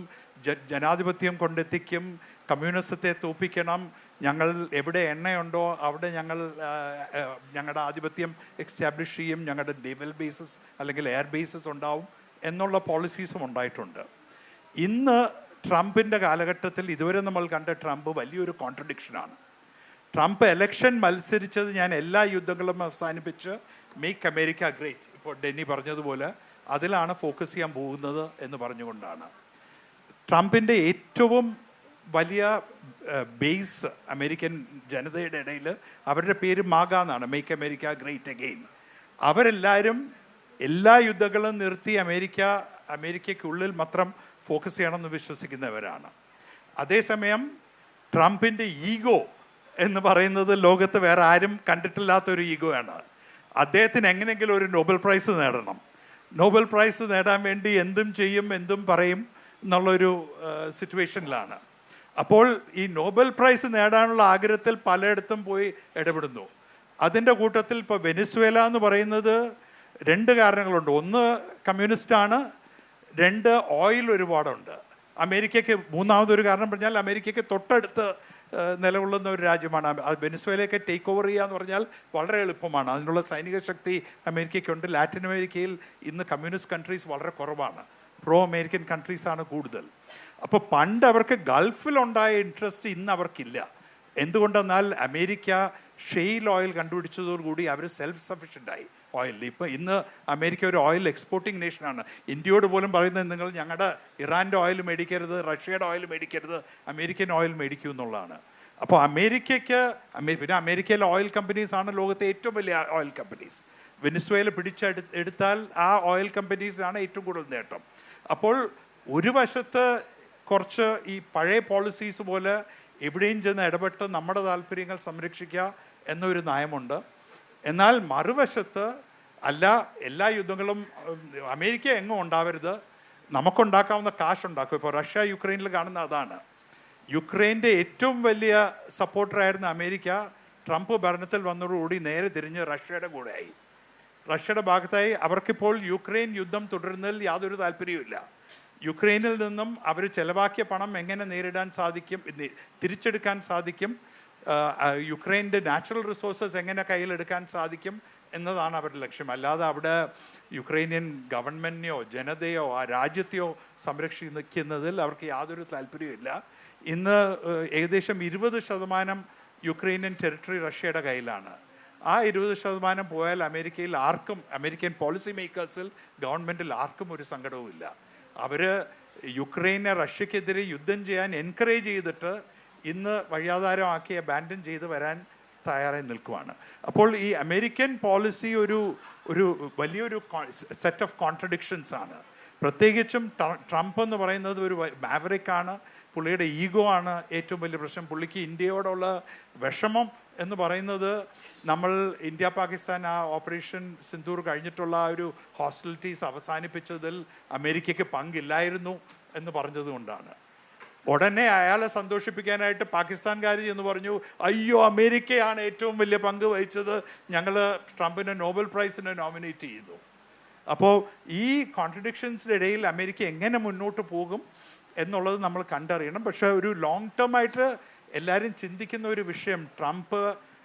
ജനാധിപത്യം കൊണ്ടെത്തിക്കും, കമ്മ്യൂണിസത്തെ തോപ്പിക്കണം, ഞങ്ങൾ എവിടെ എണ്ണയുണ്ടോ അവിടെ ഞങ്ങളുടെ ആധിപത്യം എക്സ്റ്റാബ്ലിഷ് ചെയ്യും, ഞങ്ങളുടെ നേവൽ ബേസസ് അല്ലെങ്കിൽ എയർ ബേസസ് ഉണ്ടാവും എന്നുള്ള പോളിസീസും ഉണ്ടായിട്ടുണ്ട്. ഇന്ന് ട്രംപിൻ്റെ കാലഘട്ടത്തിൽ ഇതുവരെ നമ്മൾ കണ്ട ട്രംപ് വലിയൊരു കോൺട്രഡിക്ഷനാണ്. ട്രംപ് എലക്ഷൻ മത്സരിച്ചത് ഞാൻ എല്ലാ യുദ്ധങ്ങളും അവസാനിപ്പിച്ച് മേക്ക് അമേരിക്ക ഗ്രേറ്റ്, ഇപ്പോൾ ഡെന്നി പറഞ്ഞതുപോലെ അതിലാണ് ഫോക്കസ് ചെയ്യാൻ പോകുന്നത് എന്ന് പറഞ്ഞുകൊണ്ടാണ്. ട്രംപിൻ്റെ ഏറ്റവും വലിയ ബേസ് അമേരിക്കൻ ജനതയുടെ ഇടയിൽ അവരുടെ പേര് മാഗ എന്നാണ്, മേക്ക് അമേരിക്ക ഗ്രേറ്റ് അഗെയിൻ. അവരെല്ലാവരും എല്ലാ യുദ്ധങ്ങളും നിർത്തി അമേരിക്കയ്ക്കുള്ളിൽ മാത്രം ഫോക്കസ് ചെയ്യണമെന്ന് വിശ്വസിക്കുന്നവരാണ്. അതേസമയം ട്രംപിൻ്റെ ഈഗോ എന്ന് പറയുന്നത് ലോകത്ത് വേറെ ആരും കണ്ടിട്ടില്ലാത്തൊരു ഈഗോ ആണ്. അദ്ദേഹത്തിന് എങ്ങനെയെങ്കിലും ഒരു നോബൽ പ്രൈസ് നേടണം. നോബൽ പ്രൈസ് നേടാൻ വേണ്ടി എന്തും ചെയ്യും, എന്തും പറയും എന്നുള്ളൊരു സിറ്റുവേഷനിലാണ്. അപ്പോൾ ഈ നോബൽ പ്രൈസ് നേടാനുള്ള ആഗ്രഹത്തിൽ പലയിടത്തും പോയി ഇടപെടുന്നു. അതിൻ്റെ കൂട്ടത്തിൽ ഇപ്പോൾ വെനിസ്വേല എന്ന് പറയുന്നത് 2 കാരണങ്ങളുണ്ട്. ഒന്ന് കമ്മ്യൂണിസ്റ്റാണ്, രണ്ട്, ഓയിൽ ഒരുപാടുണ്ട്. അമേരിക്കയ്ക്ക് മൂന്നാമതൊരു കാരണം പറഞ്ഞാൽ അമേരിക്കയ്ക്ക് തൊട്ടടുത്ത് നിലകൊള്ളുന്ന ഒരു രാജ്യമാണ്. വെനിസ്വേലയൊക്കെ ടേക്ക് ഓവർ ചെയ്യുക എന്ന് പറഞ്ഞാൽ വളരെ എളുപ്പമാണ്. അതിനുള്ള സൈനിക ശക്തി അമേരിക്കയ്ക്കുണ്ട്. ലാറ്റിൻ അമേരിക്കയിൽ ഇന്ന് കമ്മ്യൂണിസ്റ്റ് കൺട്രീസ് വളരെ കുറവാണ്, പ്രോ അമേരിക്കൻ കൺട്രീസാണ് കൂടുതൽ. അപ്പോൾ പണ്ട് അവർക്ക് ഗൾഫിലുണ്ടായ ഇൻട്രസ്റ്റ് ഇന്ന് അവർക്കില്ല. എന്തുകൊണ്ടെന്നാൽ അമേരിക്ക ഷെയിൽ ഓയിൽ കണ്ടുപിടിച്ചതോടുകൂടി അവർ സെൽഫ് സഫിഷ്യൻ്റായി ഓയിലിൽ. ഇപ്പോൾ ഇന്ന് അമേരിക്ക ഒരു ഓയിൽ എക്സ്പോർട്ടിംഗ് നേഷനാണ്. ഇന്ത്യയോട് പോലും പറയുന്നത് നിങ്ങൾ ഞങ്ങളുടെ ഇറാൻ്റെ ഓയിൽ മേടിക്കരുത്, റഷ്യയുടെ ഓയിൽ മേടിക്കരുത്, അമേരിക്കൻ ഓയിൽ മേടിക്കൂ എന്നുള്ളതാണ്. അപ്പോൾ അമേരിക്കയ്ക്ക് പിന്നെ അമേരിക്കയിലെ ഓയിൽ കമ്പനീസാണ് ലോകത്തെ ഏറ്റവും വലിയ ഓയിൽ കമ്പനീസ്. വെനിസ്വേല എടുത്താൽ ആ ഓയിൽ കമ്പനീസിനാണ് ഏറ്റവും കൂടുതൽ നേട്ടം. അപ്പോൾ ഒരു വശത്ത് കുറച്ച് ഈ പഴയ പോളിസീസ് പോലെ എവിടെയും ചെന്ന് ഇടപെട്ട് നമ്മുടെ താല്പര്യങ്ങൾ സംരക്ഷിക്കുക എന്നൊരു നയമുണ്ട്. എന്നാൽ മറുവശത്ത് അല്ല, എല്ലാ യുദ്ധങ്ങളും അമേരിക്ക എങ്ങും ഉണ്ടാവരുത്, നമുക്കുണ്ടാക്കാവുന്ന കാശുണ്ടാക്കും. ഇപ്പോൾ റഷ്യ യുക്രൈനിൽ കാണുന്ന അതാണ്. യുക്രൈൻ്റെ ഏറ്റവും വലിയ സപ്പോർട്ടറായിരുന്ന അമേരിക്ക ട്രംപ് ഭരണത്തിൽ വന്നതോടുകൂടി നേരെ തിരിഞ്ഞ് റഷ്യയുടെ കൂടെയായി, റഷ്യയുടെ ഭാഗത്തായി. അവർക്കിപ്പോൾ യുക്രൈൻ യുദ്ധം തുടരുന്നതിൽ യാതൊരു താല്പര്യവുമില്ല. യുക്രൈനിൽ നിന്നും അവർ ചെലവാക്കിയ പണം എങ്ങനെ നേരിടാൻ സാധിക്കും, തിരിച്ചെടുക്കാൻ സാധിക്കും, യുക്രൈൻ്റെ നാച്ചുറൽ റിസോഴ്സസ് എങ്ങനെ കയ്യിലെടുക്കാൻ സാധിക്കും എന്നതാണ് അവരുടെ ലക്ഷ്യം. അല്ലാതെ അവിടെ യുക്രൈനിയൻ ഗവൺമെൻറ്റിനെയോ ജനതയോ ആ രാജ്യത്തെയോ സംരക്ഷിക്കുന്നതിൽ അവർക്ക് യാതൊരു താല്പര്യവുമില്ല. ഇന്ന് ഏകദേശം 20% യുക്രൈനിയൻ ടെറിട്ടറി റഷ്യയുടെ കയ്യിലാണ്. ആ 20% പോയാൽ അമേരിക്കയിൽ ആർക്കും, അമേരിക്കൻ പോളിസി മേക്കേഴ്സിൽ ഗവൺമെൻറ്റിൽ ആർക്കും ഒരു സങ്കടവുമില്ല. അവർ യുക്രൈനെ റഷ്യക്കെതിരെ യുദ്ധം ചെയ്യാൻ എൻകറേജ് ചെയ്തിട്ട് ഇന്ന് വഴിയാധാരമാക്കി അബാൻഡൻ ചെയ്ത് വരാൻ തയ്യാറായി നിൽക്കുവാണ്. അപ്പോൾ ഈ അമേരിക്കൻ പോളിസി ഒരു വലിയൊരു സെറ്റ് ഓഫ് കോൺട്രഡിക്ഷൻസ് ആണ്. പ്രത്യേകിച്ചും ട്രംപ് എന്ന് പറയുന്നത് ഒരു മാവറിക്കാണ്. പുള്ളിയുടെ ഈഗോ ആണ് ഏറ്റവും വലിയ പ്രശ്നം. പുള്ളിക്ക് ഇന്ത്യയോടുള്ള വിഷമം എന്ന് പറയുന്നത് നമ്മൾ ഇന്ത്യ പാകിസ്ഥാൻ ആ ഓപ്പറേഷൻ സിന്ദൂർ കഴിഞ്ഞിട്ടുള്ള ആ ഒരു ഹോസ്റ്റിലിറ്റീസ് അവസാനിപ്പിച്ചതിൽ അമേരിക്കയ്ക്ക് പങ്കില്ലായിരുന്നു എന്ന് പറഞ്ഞതുകൊണ്ടാണ്. ഉടനെ അയാളെ സന്തോഷിപ്പിക്കാനായിട്ട് പാകിസ്ഥാൻകാർ എന്ന് പറഞ്ഞു, അയ്യോ അമേരിക്കയാണ് ഏറ്റവും വലിയ പങ്ക് വഹിച്ചത്, ഞങ്ങൾ ട്രംപിനെ നോബൽ പ്രൈസിനെ നോമിനേറ്റ് ചെയ്തു. അപ്പോൾ ഈ കോൺട്രഡിക്ഷൻസിൻ്റെ ഇടയിൽ അമേരിക്ക എങ്ങനെ മുന്നോട്ട് പോകും എന്നുള്ളത് നമ്മൾ കണ്ടറിയണം. പക്ഷേ ഒരു ലോങ് ടേം ആയിട്ട് എല്ലാവരും ചിന്തിക്കുന്ന ഒരു വിഷയം, ട്രംപ്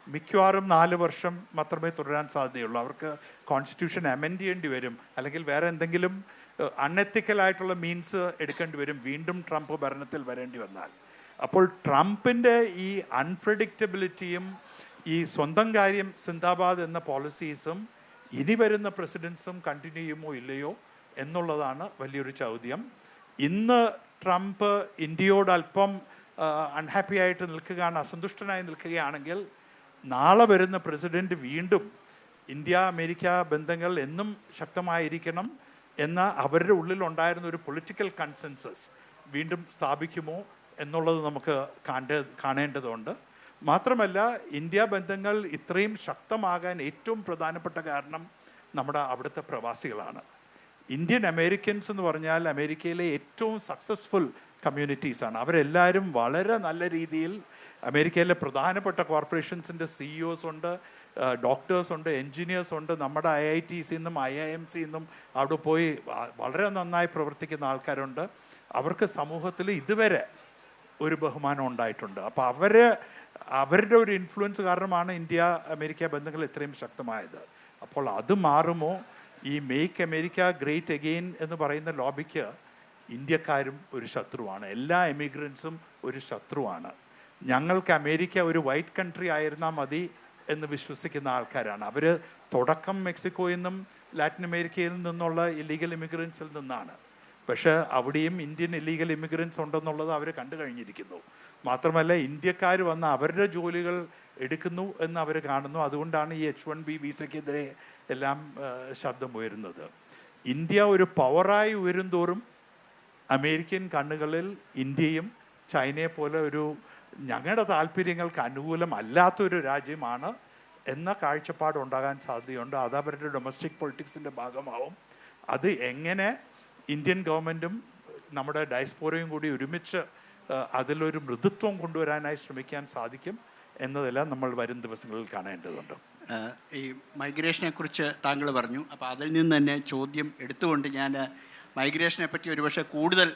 മിക്കവാറും 4 വർഷം മാത്രമേ തുടരാൻ സാധ്യതയുള്ളൂ. അവർക്ക് കോൺസ്റ്റിറ്റ്യൂഷൻ അമെൻഡ് ചെയ്യേണ്ടി വരും, അല്ലെങ്കിൽ വേറെ എന്തെങ്കിലും അൺഎത്തിക്കലായിട്ടുള്ള മീൻസ് എടുക്കേണ്ടി വരും വീണ്ടും ട്രംപ് ഭരണത്തിൽ വരേണ്ടി വന്നാൽ. അപ്പോൾ ട്രംപിൻ്റെ ഈ അൺപ്രഡിക്റ്റബിലിറ്റിയും ഈ സ്വന്തം കാര്യം സിന്ദാബാദ് എന്ന പോളിസീസും ഇനി വരുന്ന പ്രസിഡൻസും കണ്ടിന്യൂ ചെയ്യുമോ ഇല്ലയോ എന്നുള്ളതാണ് വലിയൊരു ചോദ്യം. ഇന്ന് ട്രംപ് ഇന്ത്യയോട് അല്പം അൺഹാപ്പി ആയിട്ട് നിൽക്കുകയാണ്, അസന്തുഷ്ടനായി നിൽക്കുകയാണെങ്കിൽ നാളെ വരുന്ന പ്രസിഡൻറ്റ് വീണ്ടും ഇന്ത്യ അമേരിക്ക ബന്ധങ്ങൾ എന്നും ശക്തമായിരിക്കണം എന്ന അവരുടെ ഉള്ളിലുണ്ടായിരുന്ന ഒരു പൊളിറ്റിക്കൽ കൺസെൻസസ് വീണ്ടും സ്ഥാപിക്കുമോ എന്നുള്ളത് നമുക്ക് കാണേണ്ടതുണ്ട്. മാത്രമല്ല ഇന്ത്യ ബന്ധങ്ങൾ ഇത്രയും ശക്തമാകാൻ ഏറ്റവും പ്രധാനപ്പെട്ട കാരണം നമ്മുടെ അവിടുത്തെ പ്രവാസികളാണ്. ഇന്ത്യൻ അമേരിക്കൻസ് എന്ന് പറഞ്ഞാൽ അമേരിക്കയിലെ ഏറ്റവും സക്സസ്ഫുൾ കമ്മ്യൂണിറ്റീസാണ്. അവരെല്ലാവരും വളരെ നല്ല രീതിയിൽ അമേരിക്കയിലെ പ്രധാനപ്പെട്ട കോർപ്പറേഷൻസിൻ്റെ CEOs ഉണ്ട്, ഡോക്ടേഴ്സ് ഉണ്ട്, എൻജിനീയേഴ്സ് ഉണ്ട്. നമ്മുടെ IITs നിന്നും IIMs നിന്നും അവിടെ പോയി വളരെ നന്നായി പ്രവർത്തിക്കുന്ന ആൾക്കാരുണ്ട്. അവർക്ക് സമൂഹത്തിൽ ഇതുവരെ ഒരു ബഹുമാനം ഉണ്ടായിട്ടുണ്ട്. അപ്പോൾ അവരുടെ ഒരു ഇൻഫ്ലുവൻസ് കാരണമാണ് ഇന്ത്യ അമേരിക്ക ബന്ധങ്ങൾ ഇത്രയും ശക്തമായത്. അപ്പോൾ അത് മാറുമോ? ഈ മേക്ക് അമേരിക്ക ഗ്രേറ്റ് അഗെയിൻ എന്ന് പറയുന്ന ലോബിക്ക് ഇന്ത്യക്കാരും ഒരു ശത്രുവാണ്, എല്ലാ എമിഗ്രൻസും ഒരു ശത്രുവാണ്. ഞങ്ങൾക്ക് അമേരിക്ക ഒരു വൈറ്റ് കൺട്രി ആയിരുന്നാൽ മതി എന്ന് വിശ്വസിക്കുന്ന ആൾക്കാരാണ്. അവർ തുടക്കം മെക്സിക്കോയിൽ നിന്നും ലാറ്റിൻ അമേരിക്കയിൽ നിന്നുള്ള ഇല്ലീഗൽ ഇമിഗ്രൻസിൽ നിന്നാണ്. പക്ഷേ അവിടെയും ഇന്ത്യൻ ഇല്ലീഗൽ ഇമിഗ്രൻസ് ഉണ്ടെന്നുള്ളത് അവർ കണ്ടു കഴിഞ്ഞിരിക്കുന്നു. മാത്രമല്ല ഇന്ത്യക്കാർ വന്ന് അവരുടെ ജോലികൾ എടുക്കുന്നു എന്ന് അവർ കാണുന്നു. അതുകൊണ്ടാണ് ഈ H-1B വിസയ്ക്കെതിരെ എല്ലാം ശബ്ദം ഉയരുന്നത്. ഇന്ത്യ ഒരു പവറായി ഉയരുന്തോറും അമേരിക്കൻ കണ്ണുകളിൽ ഇന്ത്യയും ചൈനയെ പോലെ ഒരു ഞങ്ങളുടെ താല്പര്യങ്ങൾക്ക് അനുകൂലമല്ലാത്തൊരു രാജ്യമാണ് എന്ന കാഴ്ചപ്പാടുണ്ടാകാൻ സാധ്യതയുണ്ട്. അത് അവരുടെ ഡൊമസ്റ്റിക് പൊളിറ്റിക്സിൻ്റെ ഭാഗമാവും. അത് എങ്ങനെ ഇന്ത്യൻ ഗവൺമെൻറ്റും നമ്മുടെ ഡയസ്പോറയും കൂടി ഒരുമിച്ച് അതിലൊരു മൃദുത്വം കൊണ്ടുവരാനായി ശ്രമിക്കാൻ സാധിക്കും എന്നതെല്ലാം നമ്മൾ വരും ദിവസങ്ങളിൽ കാണേണ്ടതുണ്ട്. ഈ മൈഗ്രേഷനെ കുറിച്ച് താങ്കൾ പറഞ്ഞു. അപ്പോൾ അതിൽ നിന്ന് തന്നെ ചോദ്യം എടുത്തുകൊണ്ട് ഞാൻ മൈഗ്രേഷനെ പറ്റി ഒരുപക്ഷെ കൂടുതൽ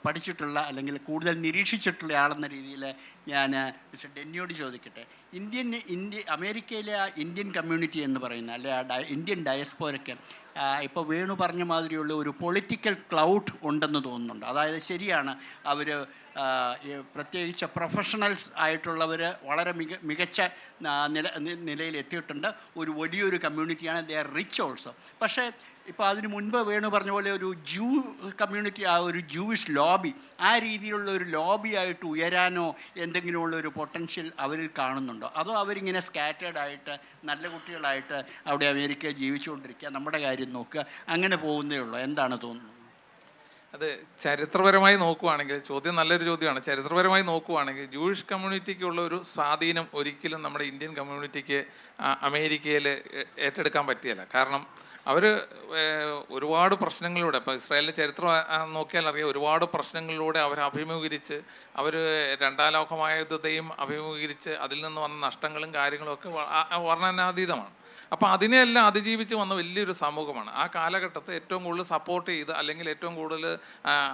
പഠിച്ചിട്ടുള്ള അല്ലെങ്കിൽ കൂടുതൽ നിരീക്ഷിച്ചിട്ടുള്ള ആളെന്ന രീതിയിൽ ഞാൻ മിസ്റ്റർ ഡെന്നിയോട് ചോദിക്കട്ടെ, അമേരിക്കയിലെ ആ ഇന്ത്യൻ കമ്മ്യൂണിറ്റി എന്ന് പറയുന്ന അല്ലെ ഇന്ത്യൻ ഡയസ്പോരയ്ക്ക് ഇപ്പോൾ വേണു പറഞ്ഞ മാതിരിയുള്ള ഒരു പൊളിറ്റിക്കൽ ക്ലൗഡ് ഉണ്ടെന്ന് തോന്നുന്നുണ്ട്. അതായത് ശരിയാണ്, അവർ പ്രത്യേകിച്ച് പ്രൊഫഷണൽസ് ആയിട്ടുള്ളവർ വളരെ മികച്ച നിലയിൽ എത്തിയിട്ടുണ്ട്. ഒരു വലിയൊരു കമ്മ്യൂണിറ്റിയാണ്, ദേ ആർ റിച്ച് ഓൾസോ. പക്ഷേ ഇപ്പോൾ അതിന് മുൻപ് വേണു പറഞ്ഞ പോലെ ഒരു കമ്മ്യൂണിറ്റി, ആ ഒരു ജൂയിഷ് ലോബി, ആ രീതിയിലുള്ള ഒരു ലോബിയായിട്ട് ഉയരാനോ എന്തെങ്കിലുമുള്ള ഒരു പൊട്ടൻഷ്യൽ അവരിൽ കാണുന്നുണ്ടോ? അതോ അവരിങ്ങനെ സ്കാറ്റേഡ് ആയിട്ട് നല്ല കുട്ടികളായിട്ട് അവിടെ അമേരിക്കയിൽ ജീവിച്ചുകൊണ്ടിരിക്കുക, നമ്മുടെ കാര്യം നോക്കുക, അങ്ങനെ പോകുന്നേ ഉള്ളൂ? എന്താണ് തോന്നുന്നത്? അത് ചരിത്രപരമായി നോക്കുവാണെങ്കിൽ, ചോദ്യം നല്ലൊരു ചോദ്യമാണ്. ചരിത്രപരമായി നോക്കുവാണെങ്കിൽ ജൂയിഷ് കമ്മ്യൂണിറ്റിക്കുള്ള ഒരു സ്വാധീനം ഒരിക്കലും നമ്മുടെ ഇന്ത്യൻ കമ്മ്യൂണിറ്റിക്ക് അമേരിക്കയിൽ ഏറ്റെടുക്കാൻ പറ്റിയല്ല. കാരണം അവർ ഒരുപാട് പ്രശ്നങ്ങളിലൂടെ, ഇപ്പോൾ ഇസ്രായേലിൻ്റെ ചരിത്രം നോക്കിയാൽ അറിയാം, ഒരുപാട് പ്രശ്നങ്ങളിലൂടെ അവർ അഭിമുഖീകരിച്ച്, അവർ രണ്ടാം ലോകമഹായുദ്ധത്തെയും അഭിമുഖീകരിച്ച് അതിൽ നിന്ന് വന്ന നഷ്ടങ്ങളും കാര്യങ്ങളും ഒക്കെ വർണ്ണനാതീതമാണ്. അപ്പോൾ അതിനെയെല്ലാം അതിജീവിച്ച് വന്ന വലിയൊരു സമൂഹമാണ്. ആ കാലഘട്ടത്തെ ഏറ്റവും കൂടുതൽ സപ്പോർട്ട് ചെയ്ത്, അല്ലെങ്കിൽ ഏറ്റവും കൂടുതൽ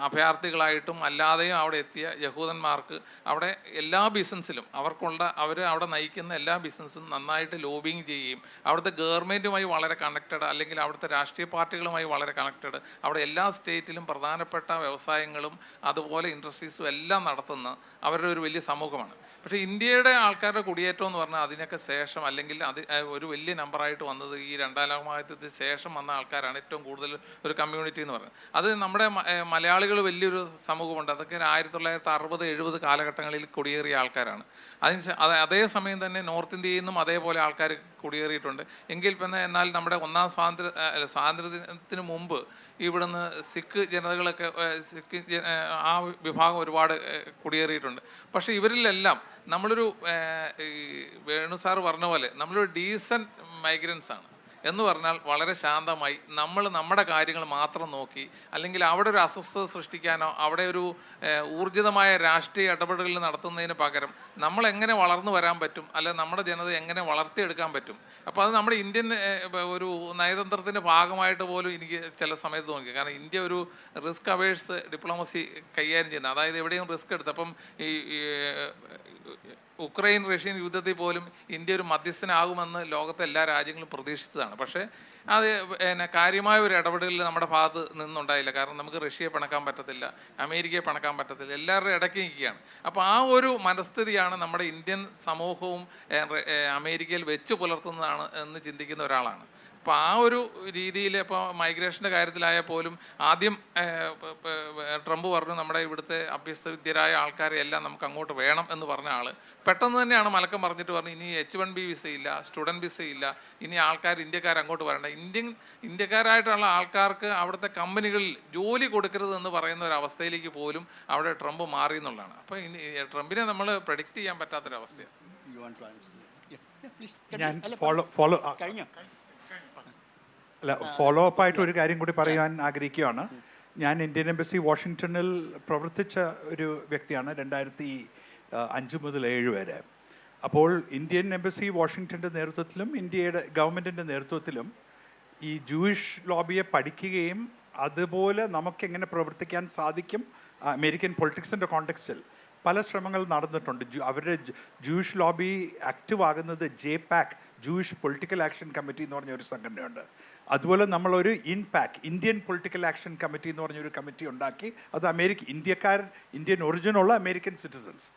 അഭയാർത്ഥികളായിട്ടും അല്ലാതെയും അവിടെ എത്തിയ യഹൂദന്മാർക്ക് അവിടെ എല്ലാ ബിസിനസ്സിലും അവർ അവിടെ നയിക്കുന്ന എല്ലാ ബിസിനസ്സും നന്നായിട്ട് ലോബിങ് ചെയ്യുകയും, അവിടുത്തെ ഗവൺമെൻറ്റുമായി വളരെ കണക്റ്റഡ്, അല്ലെങ്കിൽ അവിടുത്തെ രാഷ്ട്രീയ പാർട്ടികളുമായി വളരെ കണക്റ്റഡ്, അവിടെ എല്ലാ സ്റ്റേറ്റിലും പ്രധാനപ്പെട്ട വ്യവസായങ്ങളും അതുപോലെ ഇൻഡസ്ട്രീസും എല്ലാം നടത്തുന്ന അവരുടെ ഒരു വലിയ സമൂഹമാണ്. പക്ഷേ ഇന്ത്യയുടെ ആൾക്കാരുടെ കുടിയേറ്റം എന്ന് പറഞ്ഞാൽ അതിനൊക്കെ ശേഷം, അല്ലെങ്കിൽ അത് ഒരു വലിയ നമ്പറായിട്ട് വന്നത് ഈ രണ്ടാം ലോകമഹായുദ്ധത്തിന് ശേഷം വന്ന ആൾക്കാരാണ് ഏറ്റവും കൂടുതൽ ഒരു കമ്മ്യൂണിറ്റി എന്ന് പറയുന്നത്. അത് നമ്മുടെ മലയാളികൾ വലിയൊരു സമൂഹമുണ്ട്. അതൊക്കെ 1960-70 കാലഘട്ടങ്ങളിൽ കുടിയേറിയ ആൾക്കാരാണ്. അതേസമയം തന്നെ നോർത്ത് ഇന്ത്യയിൽ നിന്നും അതേപോലെ ആൾക്കാർ കുടിയേറിയിട്ടുണ്ട്. എന്നാൽ നമ്മുടെ ഒന്നാം സ്വാതന്ത്ര്യത്തിന് മുമ്പ് ഇവിടുന്ന് സിഖ് ജനതകളൊക്കെ, ആ വിഭാഗം ഒരുപാട് കുടിയേറിയിട്ടുണ്ട്. പക്ഷേ ഇവരിലെല്ലാം നമ്മളൊരു വേണു സാറ് പറഞ്ഞ പോലെ നമ്മളൊരു ഡീസൻറ്റ് മൈഗ്രൻസ് ആണ്. എന്ന് പറഞ്ഞാൽ വളരെ ശാന്തമായി നമ്മൾ നമ്മുടെ കാര്യങ്ങൾ മാത്രം നോക്കി, അല്ലെങ്കിൽ അവിടെ ഒരു അസ്വസ്ഥത സൃഷ്ടിക്കാനോ അവിടെ ഒരു ഊർജിതമായ രാഷ്ട്രീയ ഇടപെടലുകൾ നടത്തുന്നതിന് പകരം നമ്മൾ എങ്ങനെ വളർന്നു വരാൻ പറ്റും, അല്ലെങ്കിൽ നമ്മുടെ ജനത എങ്ങനെ വളർത്തിയെടുക്കാൻ പറ്റും. അപ്പോൾ അത് നമ്മുടെ ഇന്ത്യൻ ഒരു നയതന്ത്രത്തിൻ്റെ ഭാഗമായിട്ട് പോലും എനിക്ക് ചില സമയത്ത് തോന്നി. കാരണം ഇന്ത്യ ഒരു റിസ്ക് അവേഴ്സ് ഡിപ്ലോമസി കൈകാര്യം ചെയ്യുന്നത്, അതായത് എവിടെയും റിസ്ക് എടുത്ത്, അപ്പം ഈ ഉക്രൈൻ റഷ്യൻ യുദ്ധത്തിൽ പോലും ഇന്ത്യ ഒരു മധ്യസ്ഥനാകുമെന്ന് ലോകത്തെ എല്ലാ രാജ്യങ്ങളും പ്രതീക്ഷിച്ചതാണ്. പക്ഷേ അത് കാര്യമായ ഒരു ഇടപെടലിൽ നമ്മുടെ ഭാഗത്ത് നിന്നുണ്ടായില്ല. കാരണം നമുക്ക് റഷ്യയെ പിണക്കാൻ പറ്റത്തില്ല, അമേരിക്കയെ പിണക്കാൻ പറ്റത്തില്ല, എല്ലാവരുടെ ഇടയ്ക്ക് നിൽക്കുകയാണ്. അപ്പോൾ ആ ഒരു മനസ്ഥിതിയാണ് നമ്മുടെ ഇന്ത്യൻ സമൂഹവും അമേരിക്കയിൽ വെച്ച് പുലർത്തുന്നതാണ് എന്ന് ചിന്തിക്കുന്ന ഒരാളാണ്. അപ്പോൾ ആ ഒരു രീതിയിൽ ഇപ്പോൾ മൈഗ്രേഷൻ്റെ കാര്യത്തിലായാൽ പോലും ആദ്യം ട്രംപ് പറഞ്ഞു നമ്മുടെ ഇവിടുത്തെ അഭ്യസ്തവിദ്യരായ ആൾക്കാരെ എല്ലാം നമുക്ക് അങ്ങോട്ട് വേണം എന്ന് പറഞ്ഞ ആൾ പെട്ടെന്ന് തന്നെയാണ് മലക്കം പറഞ്ഞിട്ട് പറഞ്ഞു ഇനി H-1B വിസയില്ല, സ്റ്റുഡൻറ്റ് വിസയില്ല, ഇനി ഇന്ത്യക്കാർ അങ്ങോട്ട് വരണ്ട, ഇന്ത്യക്കാരായിട്ടുള്ള ആൾക്കാർക്ക് അവിടുത്തെ കമ്പനികളിൽ ജോലി കൊടുക്കരുത് എന്ന് പറയുന്ന ഒരു അവസ്ഥയിലേക്ക് പോലും അവിടെ ട്രംപ് മാറി എന്നുള്ളതാണ്. അപ്പോൾ ഇനി ട്രംപിനെ നമ്മൾ പ്രഡിക്റ്റ് ചെയ്യാൻ പറ്റാത്തൊരവസ്ഥയാണ്. ഫോളോ അപ്പ് ആയിട്ട് ഒരു കാര്യം കൂടി പറയാൻ ആഗ്രഹിക്കുകയാണ്. ഞാൻ ഇന്ത്യൻ എംബസി വാഷിങ്ടണിൽ പ്രവർത്തിച്ച ഒരു വ്യക്തിയാണ് 2005 മുതൽ 2007 വരെ. അപ്പോൾ ഇന്ത്യൻ എംബസി വാഷിങ്ടൻ്റെ നേതൃത്വത്തിലും ഇന്ത്യയുടെ ഗവൺമെൻറ്റിൻ്റെ നേതൃത്വത്തിലും ഈ ജൂയിഷ് ലോബിയെ പഠിക്കുകയും അതുപോലെ നമുക്കെങ്ങനെ പ്രവർത്തിക്കാൻ സാധിക്കും അമേരിക്കൻ പൊളിറ്റിക്സിൻ്റെ കോണ്ടെക്സ്റ്റിൽ പല ശ്രമങ്ങൾ നടന്നിട്ടുണ്ട്. അവരുടെ ജൂയിഷ് ലോബി ആക്റ്റീവ് ആകുന്നത് JPAC, Jewish political action committee എന്ന് പറഞ്ഞ ഒരു സംഘടനയുണ്ട്. അതുപോലെ നമ്മളൊരു ഇന്ത്യൻ പൊളിറ്റിക്കൽ ആക്ഷൻ കമ്മിറ്റി എന്ന് പറഞ്ഞൊരു കമ്മിറ്റി ഉണ്ടാക്കി. അത് ഇന്ത്യൻ ഒറിജിനുള്ള അമേരിക്കൻ സിറ്റിസൺസ്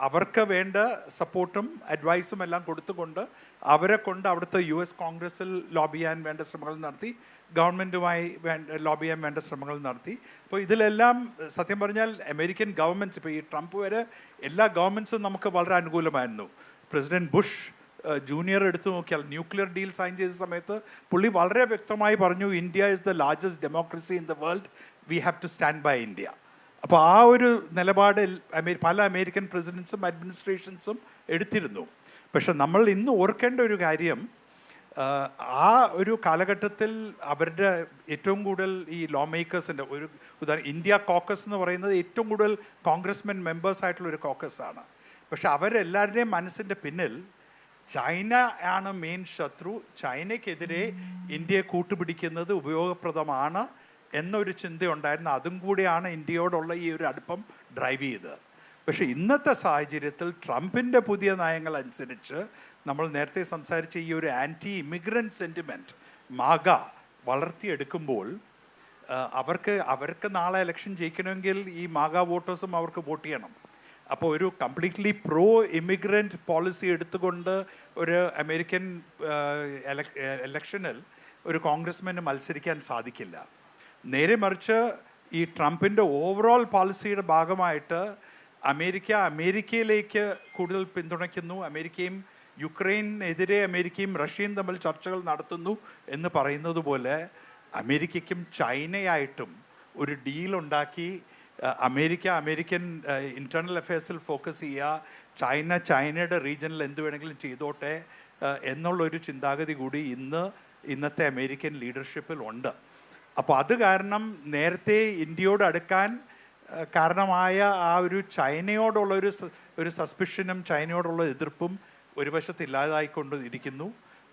അവർക്ക് വേണ്ട സപ്പോർട്ടും അഡ്വൈസും എല്ലാം കൊടുത്തുകൊണ്ട് അവരെ കൊണ്ട് അവിടുത്തെ US കോൺഗ്രസ്സിൽ ലോബി ചെയ്യാൻ വേണ്ട ശ്രമങ്ങൾ നടത്തി, ഗവൺമെൻറ്റുമായി ലോബി ചെയ്യാൻ വേണ്ട ശ്രമങ്ങൾ നടത്തി. അപ്പോൾ ഇതിലെല്ലാം സത്യം പറഞ്ഞാൽ അമേരിക്കൻ ഗവൺമെൻറ്റ്സ്, ഇപ്പോൾ ഈ ട്രംപ് വരെ എല്ലാ ഗവൺമെൻറ്റ്സും നമുക്ക് വളരെ അനുകൂലമായിരുന്നു. പ്രസിഡന്റ് ബുഷ് ജൂനിയർ എടുത്തു നോക്കിയാൽ ന്യൂക്ലിയർ ഡീൽ സൈൻ ചെയ്ത സമയത്ത് പുള്ളി വളരെ വ്യക്തമായി പറഞ്ഞു India is the largest democracy in the world, we have to stand by India. അപ്പോൾ ആ ഒരു നിലപാട് പല അമേരിക്കൻ പ്രസിഡൻസും അഡ്മിനിസ്ട്രേഷൻസും എടുത്തിരുന്നു. പക്ഷെ നമ്മൾ ഇന്ന് ഓർക്കേണ്ട ഒരു കാര്യം, ആ ഒരു കാലഘട്ടത്തിൽ അവരുടെ ഏറ്റവും കൂടുതൽ ഈ ലോ മേക്കേഴ്സിൻ്റെ ഒരു ഉദാഹരണം ഇന്ത്യ കോക്കസ് എന്ന് പറയുന്നത് ഏറ്റവും കൂടുതൽ കോൺഗ്രസ്മെൻ മെമ്പേഴ്സ് ആയിട്ടുള്ള ഒരു കോക്കസാണ്. പക്ഷെ അവരെല്ലാവരുടെയും മനസ്സിൻ്റെ പിന്നിൽ ചൈന ആണ് മെയിൻ ശത്രു, ചൈനയ്ക്കെതിരെ ഇന്ത്യയെ കൂട്ടുപിടിക്കുന്നത് ഉപയോഗപ്രദമാണ്, എന്നൊരു ചിന്തയുണ്ടായിരുന്നു. അതും കൂടിയാണ് ഇന്ത്യയോടുള്ള ഈ ഒരു അടുപ്പം ഡ്രൈവ് ചെയ്തത്. പക്ഷേ ഇന്നത്തെ സാഹചര്യത്തിൽ ട്രംപിൻ്റെ പുതിയ നയങ്ങൾ അനുസരിച്ച് നമ്മൾ നേരത്തെ സംസാരിച്ച ഈ ഒരു ആൻറ്റി ഇമിഗ്രൻറ്റ് സെൻറ്റിമെൻറ്റ് മാഗ വളർത്തിയെടുക്കുമ്പോൾ അവർക്ക് നാളെ ഇലക്ഷൻ ജയിക്കണമെങ്കിൽ ഈ മാഗ വോട്ടേഴ്സും അവർക്ക് വോട്ട് ചെയ്യണം. അപ്പോൾ ഒരു കംപ്ലീറ്റ്ലി പ്രോ ഇമിഗ്രൻറ്റ് പോളിസി എടുത്തുകൊണ്ട് ഒരു അമേരിക്കൻ ഇലക്ഷനിൽ ഒരു കോൺഗ്രസ്മാന് മത്സരിക്കാൻ സാധിക്കില്ല. നേരെ മറിച്ച് ഈ ട്രംപിൻ്റെ ഓവറോൾ പോളിസിയുടെ ഭാഗമായിട്ട് അമേരിക്കയിലേക്ക് കൂടുതൽ പിന്തുണയ്ക്കുന്നു. യുക്രൈനെതിരെ അമേരിക്കയും റഷ്യയും തമ്മിൽ ചർച്ചകൾ നടത്തുന്നു എന്ന് പറയുന്നത് പോലെ അമേരിക്കയ്ക്കും ചൈനയായിട്ടും ഒരു ഡീലുണ്ടാക്കി അമേരിക്കൻ ഇൻറ്റേർണൽ അഫയേഴ്സിൽ ഫോക്കസ് ചെയ്യുക, ചൈനയുടെ റീജിയനിൽ എന്ത് വേണമെങ്കിലും ചെയ്തോട്ടെ എന്നുള്ളൊരു ചിന്താഗതി കൂടി ഇന്നത്തെ അമേരിക്കൻ ലീഡർഷിപ്പിൽ ഉണ്ട്. അപ്പോൾ അത് കാരണം നേരത്തെ ഇന്ത്യയോട് അടുക്കാൻ കാരണമായ ആ ഒരു ചൈനയോടുള്ള ഒരു സസ്പിഷനും ചൈനയോടുള്ള എതിർപ്പും ഒരു വശത്ത് ഇല്ലാതായിക്കൊണ്ടിരിക്കുന്നു,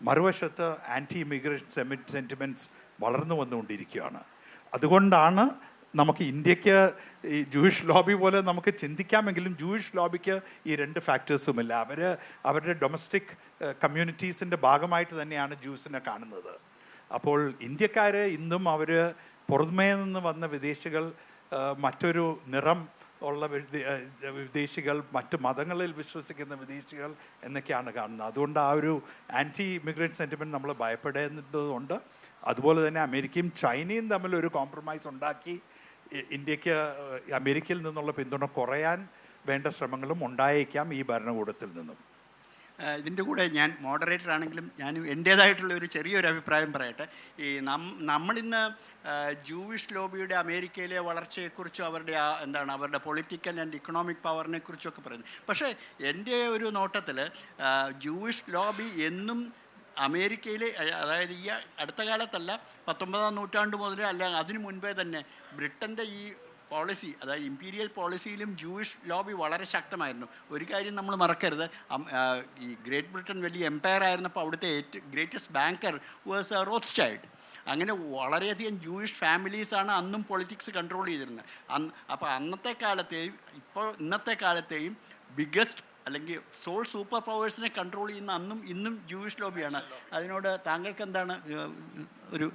മറുവശത്ത് ആൻറ്റി ഇമിഗ്രേഷൻ സെൻറ്റിമെൻറ്റ്സ് വളർന്നു വന്നുകൊണ്ടിരിക്കുകയാണ്. അതുകൊണ്ടാണ് നമുക്ക് ഇന്ത്യക്ക് ഈ ജൂയിഷ് ലോബി പോലെ നമുക്ക് ചിന്തിക്കാമെങ്കിലും ജൂയിഷ് ലോബിക്ക് ഈ രണ്ട് ഫാക്ടേഴ്സുമില്ല. അവരുടെ ഡൊമസ്റ്റിക് കമ്മ്യൂണിറ്റീസിൻ്റെ ഭാഗമായിട്ട് തന്നെയാണ് ജൂസിനെ കാണുന്നത്. അപ്പോൾ ഇന്ത്യക്കാർ ഇന്നും പുറമേ നിന്ന് വന്ന വിദേശികൾ, മറ്റൊരു നിറം ഉള്ള വിദേശികൾ, മറ്റ് മതങ്ങളിൽ വിശ്വസിക്കുന്ന വിദേശികൾ എന്നൊക്കെയാണ് കാണുന്നത്. അതുകൊണ്ട് ആ ഒരു ആൻറ്റി ഇമിഗ്രേറ്റ് സെൻറ്റിമെൻറ്റ് നമ്മൾ ഭയപ്പെടേണ്ടതുണ്ട്. അതുപോലെ തന്നെ അമേരിക്കയും ചൈനയും തമ്മിൽ ഒരു കോംപ്രമൈസ് ഉണ്ടാക്കി ഇന്ത്യക്ക് അമേരിക്കയിൽ നിന്നുള്ള പിന്തുണ കുറയാൻ വേണ്ട ശ്രമങ്ങളും ഉണ്ടായേക്കാം ഈ ഭരണകൂടത്തിൽ നിന്നും. ഇതിൻ്റെ കൂടെ ഞാൻ മോഡറേറ്റർ ആണെങ്കിലും ഞാൻ എൻ്റേതായിട്ടുള്ള ഒരു ചെറിയൊരു അഭിപ്രായം പറയട്ടെ. ഈ നമ്മളിന്ന് ജൂയിഷ് ലോബിയുടെ അമേരിക്കയിലെ വളർച്ചയെക്കുറിച്ചും അവരുടെ പൊളിറ്റിക്കൽ ആൻഡ് ഇക്കണോമിക് പവറിനെ കുറിച്ചൊക്കെ പറയുന്നു. പക്ഷേ എൻ്റെ ഒരു നോട്ടത്തിൽ ജൂയിഷ് ലോബി എന്നും അമേരിക്കയിൽ, അതായത് ഈ അടുത്ത കാലത്തല്ല, 19-ാം നൂറ്റാണ്ട് മുതൽ അല്ല അതിനു മുൻപേ തന്നെ ബ്രിട്ടൻ്റെ ഈ പോളിസി, അതായത് ഇമ്പീരിയൽ പോളിസിയിലും ജൂയിഷ് ലോബി വളരെ ശക്തമായിരുന്നു. ഒരു കാര്യം നമ്മൾ മറക്കരുത്, ഈ ഗ്രേറ്റ് ബ്രിട്ടൻ വലിയ എംപയർ ആയിരുന്നപ്പോൾ അവിടുത്തെ ഗ്രേറ്റസ്റ്റ് ബാങ്കർ വാസ് റോത്സ്ചൈൽഡ്. അങ്ങനെ വളരെയധികം ജൂയിഷ് ഫാമിലീസാണ് അന്നും പൊളിറ്റിക്സ് കൺട്രോൾ ചെയ്തിരുന്നത്. അപ്പോൾ അന്നത്തെ കാലത്തെയും ഇന്നത്തെ കാലത്തെയും ബിഗ്ഗസ്റ്റ് അല്ലെങ്കിൽ സോൾ സൂപ്പർ പവേഴ്സിനെ കൺട്രോൾ ചെയ്യുന്ന ഇന്നും ജൂയിഷ് ലോബിയാണ്. അതിനോട് താങ്കൾക്ക് എന്താണ് ഒരു?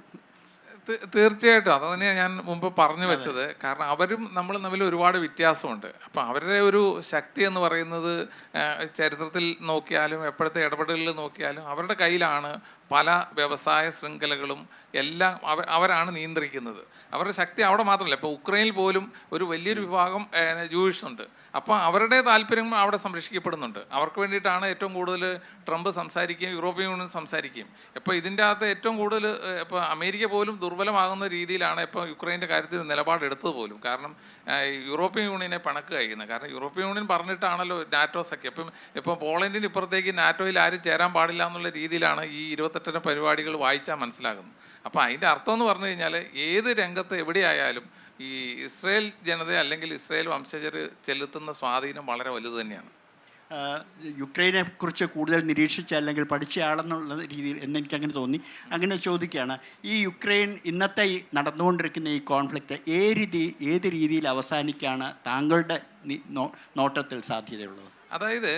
തീർച്ചയായിട്ടും അത് തന്നെയാണ് ഞാൻ മുമ്പ് പറഞ്ഞു വെച്ചത്. കാരണം അവരും നമ്മളും തമ്മിൽ ഒരുപാട് വ്യത്യാസമുണ്ട്. അപ്പം അവരുടെ ഒരു ശക്തി എന്ന് പറയുന്നത് ചരിത്രത്തിൽ നോക്കിയാലും എപ്പോഴത്തെ ഇടപെടലുകൾ നോക്കിയാലും അവരുടെ കയ്യിലാണ് പല വ്യവസായ ശൃംഖലകളും എല്ലാം അവരാണ് നിയന്ത്രിക്കുന്നത്. അവരുടെ ശക്തി അവിടെ മാത്രമല്ല, ഇപ്പോൾ ഉക്രൈനിൽ പോലും ഒരു വലിയൊരു വിഭാഗം ജൂയിഷ് ഉണ്ട്. അപ്പോൾ അവരുടെ താല്പര്യം അവിടെ സംരക്ഷിക്കപ്പെടുന്നുണ്ട്. അവർക്ക് വേണ്ടിയിട്ടാണ് ഏറ്റവും കൂടുതൽ ട്രംപ് സംസാരിക്കുകയും യൂറോപ്യൻ യൂണിയൻ സംസാരിക്കുകയും. ഇപ്പോൾ ഇതിൻ്റെ അകത്ത് ഏറ്റവും കൂടുതൽ ഇപ്പോൾ അമേരിക്ക പോലും ദുർബലമാകുന്ന രീതിയിലാണ് ഇപ്പോൾ യുക്രൈൻ്റെ കാര്യത്തിൽ നിലപാടെടുത്തത് പോലും. കാരണം യൂറോപ്യൻ യൂണിയനെ പിണക്കുക ചെയ്യുന്നത്. കാരണം യൂറോപ്യൻ യൂണിയൻ പറഞ്ഞിട്ടാണല്ലോ നാറ്റോ സഖ്യം. ഇപ്പോൾ പോളണ്ടിന് ഇപ്പുറത്തേക്ക് നാറ്റോയിൽ ആരും ചേരാൻ പാടില്ല എന്നുള്ള രീതിയിലാണ് ഈ 28 പരിപാടികൾ വായിച്ചാൽ മനസ്സിലാകുന്നത്. അപ്പോൾ അതിൻ്റെ അർത്ഥം എന്ന് പറഞ്ഞു കഴിഞ്ഞാൽ ഏത് രംഗത്ത് എവിടെയായാലും ഈ ഇസ്രായേൽ ജനത അല്ലെങ്കിൽ ഇസ്രായേൽ വംശജർ ചെലുത്തുന്ന സ്വാധീനം വളരെ വലുത് തന്നെയാണ്. യുക്രൈനെ കുറിച്ച് കൂടുതൽ നിരീക്ഷിച്ച അല്ലെങ്കിൽ പഠിച്ച ആളെന്നുള്ള രീതിയിൽ എന്നെനിക്കങ്ങനെ തോന്നി. അങ്ങനെ ചോദിക്കുകയാണ്, ഈ യുക്രൈൻ ഇന്നത്തെ ഈ നടന്നുകൊണ്ടിരിക്കുന്ന ഈ കോൺഫ്ലിക്റ്റ് ഏത് രീതിയിൽ അവസാനിക്കാണ് താങ്കളുടെ നോട്ടത്തിൽ സാധ്യതയുള്ളത്? അതായത്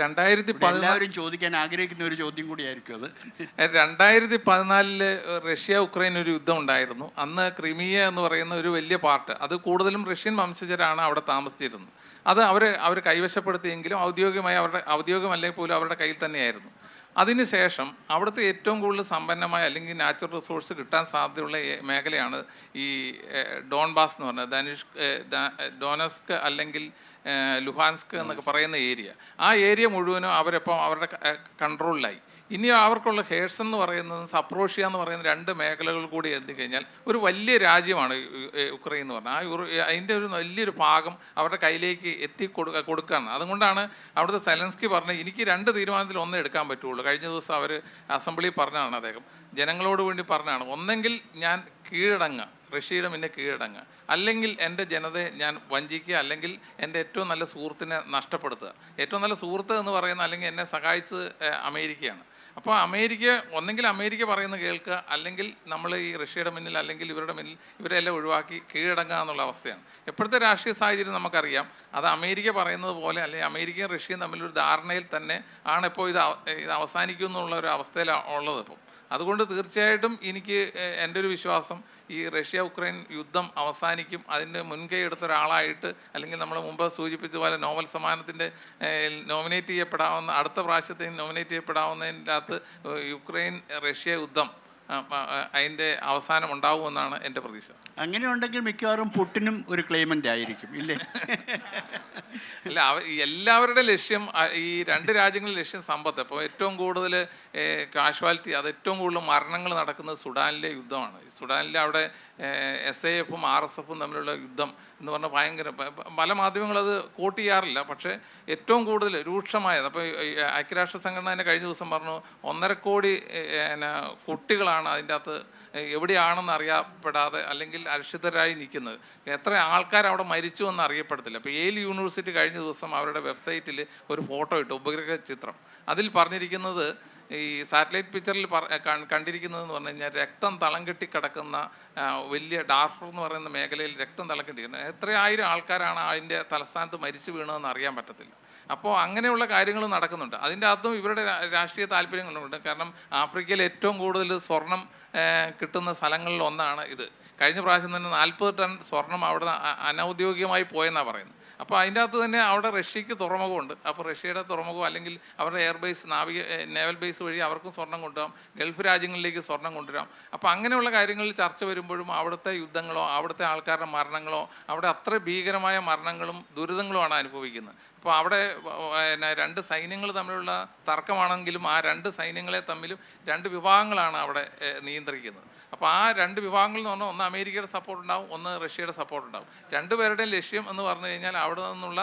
2014 ചോദിക്കാൻ ആഗ്രഹിക്കുന്ന ഒരു ചോദ്യം കൂടിയായിരിക്കും അത്. 2014 റഷ്യ ഉക്രൈൻ ഒരു യുദ്ധം ഉണ്ടായിരുന്നു. അന്ന് ക്രിമിയ എന്ന് പറയുന്ന ഒരു വലിയ പാർട്ട്, അത് കൂടുതലും റഷ്യൻ വംശജരാണ് അവിടെ താമസിച്ചിരുന്നത്. അത് അവർ കൈവശപ്പെടുത്തിയെങ്കിലും ഔദ്യോഗികമല്ലെങ്കിൽ പോലും അവരുടെ കയ്യിൽ തന്നെയായിരുന്നു. അതിനുശേഷം അവിടുത്തെ ഏറ്റവും കൂടുതൽ സമ്പന്നമായ അല്ലെങ്കിൽ നാച്ചുറൽ റിസോഴ്സ് കിട്ടാൻ സാധ്യതയുള്ള മേഖലയാണ് ഈ ഡോൺബാസ് എന്ന് പറഞ്ഞത്, ഡോനസ്ക് അല്ലെങ്കിൽ ലുഹാൻസ്ക് എന്നൊക്കെ പറയുന്ന ഏരിയ. ആ ഏരിയ മുഴുവനും അവരുടെ കൺട്രോളിലായി. ഇനി അവർക്കുള്ള ഹേഴ്സൺ എന്ന് പറയുന്നതും സപ്രോഷ്യ എന്ന് പറയുന്ന 2 മേഖലകൾ കൂടി എത്തിക്കഴിഞ്ഞാൽ ഒരു വലിയ രാജ്യമാണ് ഉക്രൈൻ എന്ന് പറഞ്ഞാൽ. അതിൻ്റെ ഒരു വലിയൊരു ഭാഗം അവരുടെ കയ്യിലേക്ക് കൊടുക്കുകയാണ്. അതുകൊണ്ടാണ് അവിടുത്തെ സെലൻസ്കി പറഞ്ഞത്, എനിക്ക് 2 തീരുമാനത്തിൽ ഒന്നേ എടുക്കാൻ പറ്റുള്ളൂ. കഴിഞ്ഞ ദിവസം അവർ അസംബ്ലിയിൽ പറഞ്ഞതാണ്, അദ്ദേഹം ജനങ്ങളോട് വേണ്ടി പറഞ്ഞതാണ്, ഒന്നെങ്കിൽ ഞാൻ കീഴടങ്ങുക, റഷ്യയുടെ മുന്നേ കീഴടങ്ങുക, അല്ലെങ്കിൽ എൻ്റെ ജനതയെ ഞാൻ വഞ്ചിക്കുക, അല്ലെങ്കിൽ എൻ്റെ ഏറ്റവും നല്ല സുഹൃത്തിനെ നഷ്ടപ്പെടുത്തുക. ഏറ്റവും നല്ല സുഹൃത്ത് എന്ന് പറയുന്ന അല്ലെങ്കിൽ എന്നെ സഹായിച്ചത് അമേരിക്കയാണ്. അപ്പോൾ ഒന്നെങ്കിൽ അമേരിക്ക പറയുന്നത് കേൾക്കുക, അല്ലെങ്കിൽ നമ്മൾ ഈ റഷ്യയുടെ മുന്നിൽ അല്ലെങ്കിൽ ഇവരുടെ മുന്നിൽ ഇവരെല്ലാം ഒഴിവാക്കി കീഴടങ്ങുക എന്നുള്ള അവസ്ഥയാണ്. ഇപ്പോഴത്തെ രാഷ്ട്രീയ സാഹചര്യം നമുക്കറിയാം. അത് അമേരിക്ക പറയുന്നത് പോലെ അല്ലെങ്കിൽ അമേരിക്കയും റഷ്യയും തമ്മിലൊരു ധാരണയിൽ തന്നെ ആണ് ഇപ്പോൾ ഇത് അവസാനിക്കും എന്നുള്ള ഒരു അവസ്ഥയിലാണ് ഉള്ളത് ഇപ്പം. അതുകൊണ്ട് തീർച്ചയായിട്ടും എൻ്റെ ഒരു വിശ്വാസം ഈ റഷ്യ ഉക്രൈൻ യുദ്ധം അവസാനിക്കും. അതിൻ്റെ മുൻകൈ എടുത്ത ഒരാളായിട്ട്, അല്ലെങ്കിൽ നമ്മൾ മുമ്പ് സൂചിപ്പിച്ച പോലെ നോബൽ സമ്മാനത്തിൻ്റെ നോമിനേറ്റ് ചെയ്യപ്പെടാവുന്ന, അടുത്ത പ്രാവശ്യത്തെ നോമിനേറ്റ് ചെയ്യപ്പെടാവുന്നതിൻ്റെ അകത്ത് യുക്രൈൻ റഷ്യ യുദ്ധം അതിൻ്റെ അവസാനം ഉണ്ടാവുമെന്നാണ് എൻ്റെ പ്രതീക്ഷ. അങ്ങനെ ഉണ്ടെങ്കിൽ മിക്കവാറും പുട്ടിനും ഒരു ക്ലെയിമൻ്റ് ആയിരിക്കും, ഇല്ലേ? അല്ല, എല്ലാവരുടെ ലക്ഷ്യം, ഈ രണ്ട് രാജ്യങ്ങളുടെ ലക്ഷ്യം സമ്പത്ത്. അപ്പോൾ ഏറ്റവും കൂടുതൽ കാഷ്വാലിറ്റി, അത് ഏറ്റവും കൂടുതൽ മരണങ്ങൾ നടക്കുന്നത് സുഡാനിലെ യുദ്ധമാണ്. സുഡാനിലെ അവിടെ SAF-ഉം RSF-ഉം തമ്മിലുള്ള യുദ്ധം എന്ന് പറഞ്ഞാൽ ഭയങ്കര, പല മാധ്യമങ്ങളത് കോട്ട് ചെയ്യാറില്ല, പക്ഷേ ഏറ്റവും കൂടുതൽ രൂക്ഷമായത്. അപ്പോൾ ഐക്യരാഷ്ട്ര സംഘടന തന്നെ കഴിഞ്ഞ ദിവസം പറഞ്ഞു 1.5 കോടി കുട്ടികളാണ് അതിൻ്റെ അകത്ത് എവിടെയാണെന്ന് അറിയപ്പെടാതെ അല്ലെങ്കിൽ അരക്ഷിതരായി നിൽക്കുന്നത്. എത്ര ആൾക്കാർ അവിടെ മരിച്ചു എന്ന് അറിയപ്പെടത്തില്ല. അപ്പോൾ യേൽ യൂണിവേഴ്സിറ്റി കഴിഞ്ഞ ദിവസം അവരുടെ വെബ്സൈറ്റിൽ ഒരു ഫോട്ടോ ഇട്ടു, ഉപഗ്രഹ ചിത്രം. അതിൽ പറഞ്ഞിരിക്കുന്നത്, ഈ സാറ്റലൈറ്റ് പിക്ചറിൽ കണ്ടിരിക്കുന്നതെന്ന് പറഞ്ഞു കഴിഞ്ഞാൽ രക്തം തളം കെട്ടി കിടക്കുന്ന വലിയ ഡാർഫർ എന്ന് പറയുന്ന മേഖലയിൽ രക്തം തളം കെട്ടിക്കുന്നത്. എത്രയായിരം ആൾക്കാരാണ് അതിൻ്റെ തലസ്ഥാനത്ത് മരിച്ചു വീണതെന്ന് അറിയാൻ പറ്റത്തില്ല. അപ്പോൾ അങ്ങനെയുള്ള കാര്യങ്ങൾ നടക്കുന്നുണ്ട്. അതിൻ്റെ അകത്തും ഇവരുടെ രാഷ്ട്രീയ താല്പര്യങ്ങളുണ്ട്. കാരണം ആഫ്രിക്കയിൽ ഏറ്റവും കൂടുതൽ സ്വർണം കിട്ടുന്ന സ്ഥലങ്ങളിൽ ഒന്നാണ് ഇത്. കഴിഞ്ഞ പ്രാവശ്യം തന്നെ 40 ടൺ സ്വർണം അവിടെ അനൗദ്യോഗികമായി പോയെന്നാണ് പറയുന്നത്. അപ്പോൾ അതിൻ്റെ അകത്ത് തന്നെ അവിടെ റഷ്യക്ക് തുറമുഖമുണ്ട്. അപ്പോൾ റഷ്യയുടെ തുറമുഖം അല്ലെങ്കിൽ അവരുടെ എയർബേസ്, നേവൽ ബേസ് വഴി അവർക്കും സ്വർണം കൊണ്ടുപോകാം, ഗൾഫ് രാജ്യങ്ങളിലേക്ക് സ്വർണം കൊണ്ടുവരാം. അപ്പോൾ അങ്ങനെയുള്ള കാര്യങ്ങളിൽ ചർച്ച വരുമ്പോഴും അവിടുത്തെ യുദ്ധങ്ങളോ അവിടുത്തെ ആൾക്കാരുടെ മരണങ്ങളോ, അവിടെ അത്ര ഭീകരമായ മരണങ്ങളും ദുരിതങ്ങളുമാണ് അനുഭവിക്കുന്നത്. അപ്പോൾ അവിടെ രണ്ട് സൈന്യങ്ങൾ തമ്മിലുള്ള തർക്കമാണെങ്കിലും ആ രണ്ട് സൈന്യങ്ങളെ തമ്മിലും രണ്ട് വിഭാഗങ്ങളാണ് അവിടെ നിയന്ത്രിക്കുന്നത്. അപ്പോൾ ആ രണ്ട് വിഭാഗങ്ങൾ എന്ന് പറഞ്ഞാൽ ഒന്ന് അമേരിക്കയുടെ സപ്പോർട്ട് ഉണ്ടാവും, ഒന്ന് റഷ്യയുടെ സപ്പോർട്ട് ഉണ്ടാവും. രണ്ടുപേരുടെയും ലക്ഷ്യം എന്ന് പറഞ്ഞു കഴിഞ്ഞാൽ അവിടെ നിന്നുള്ള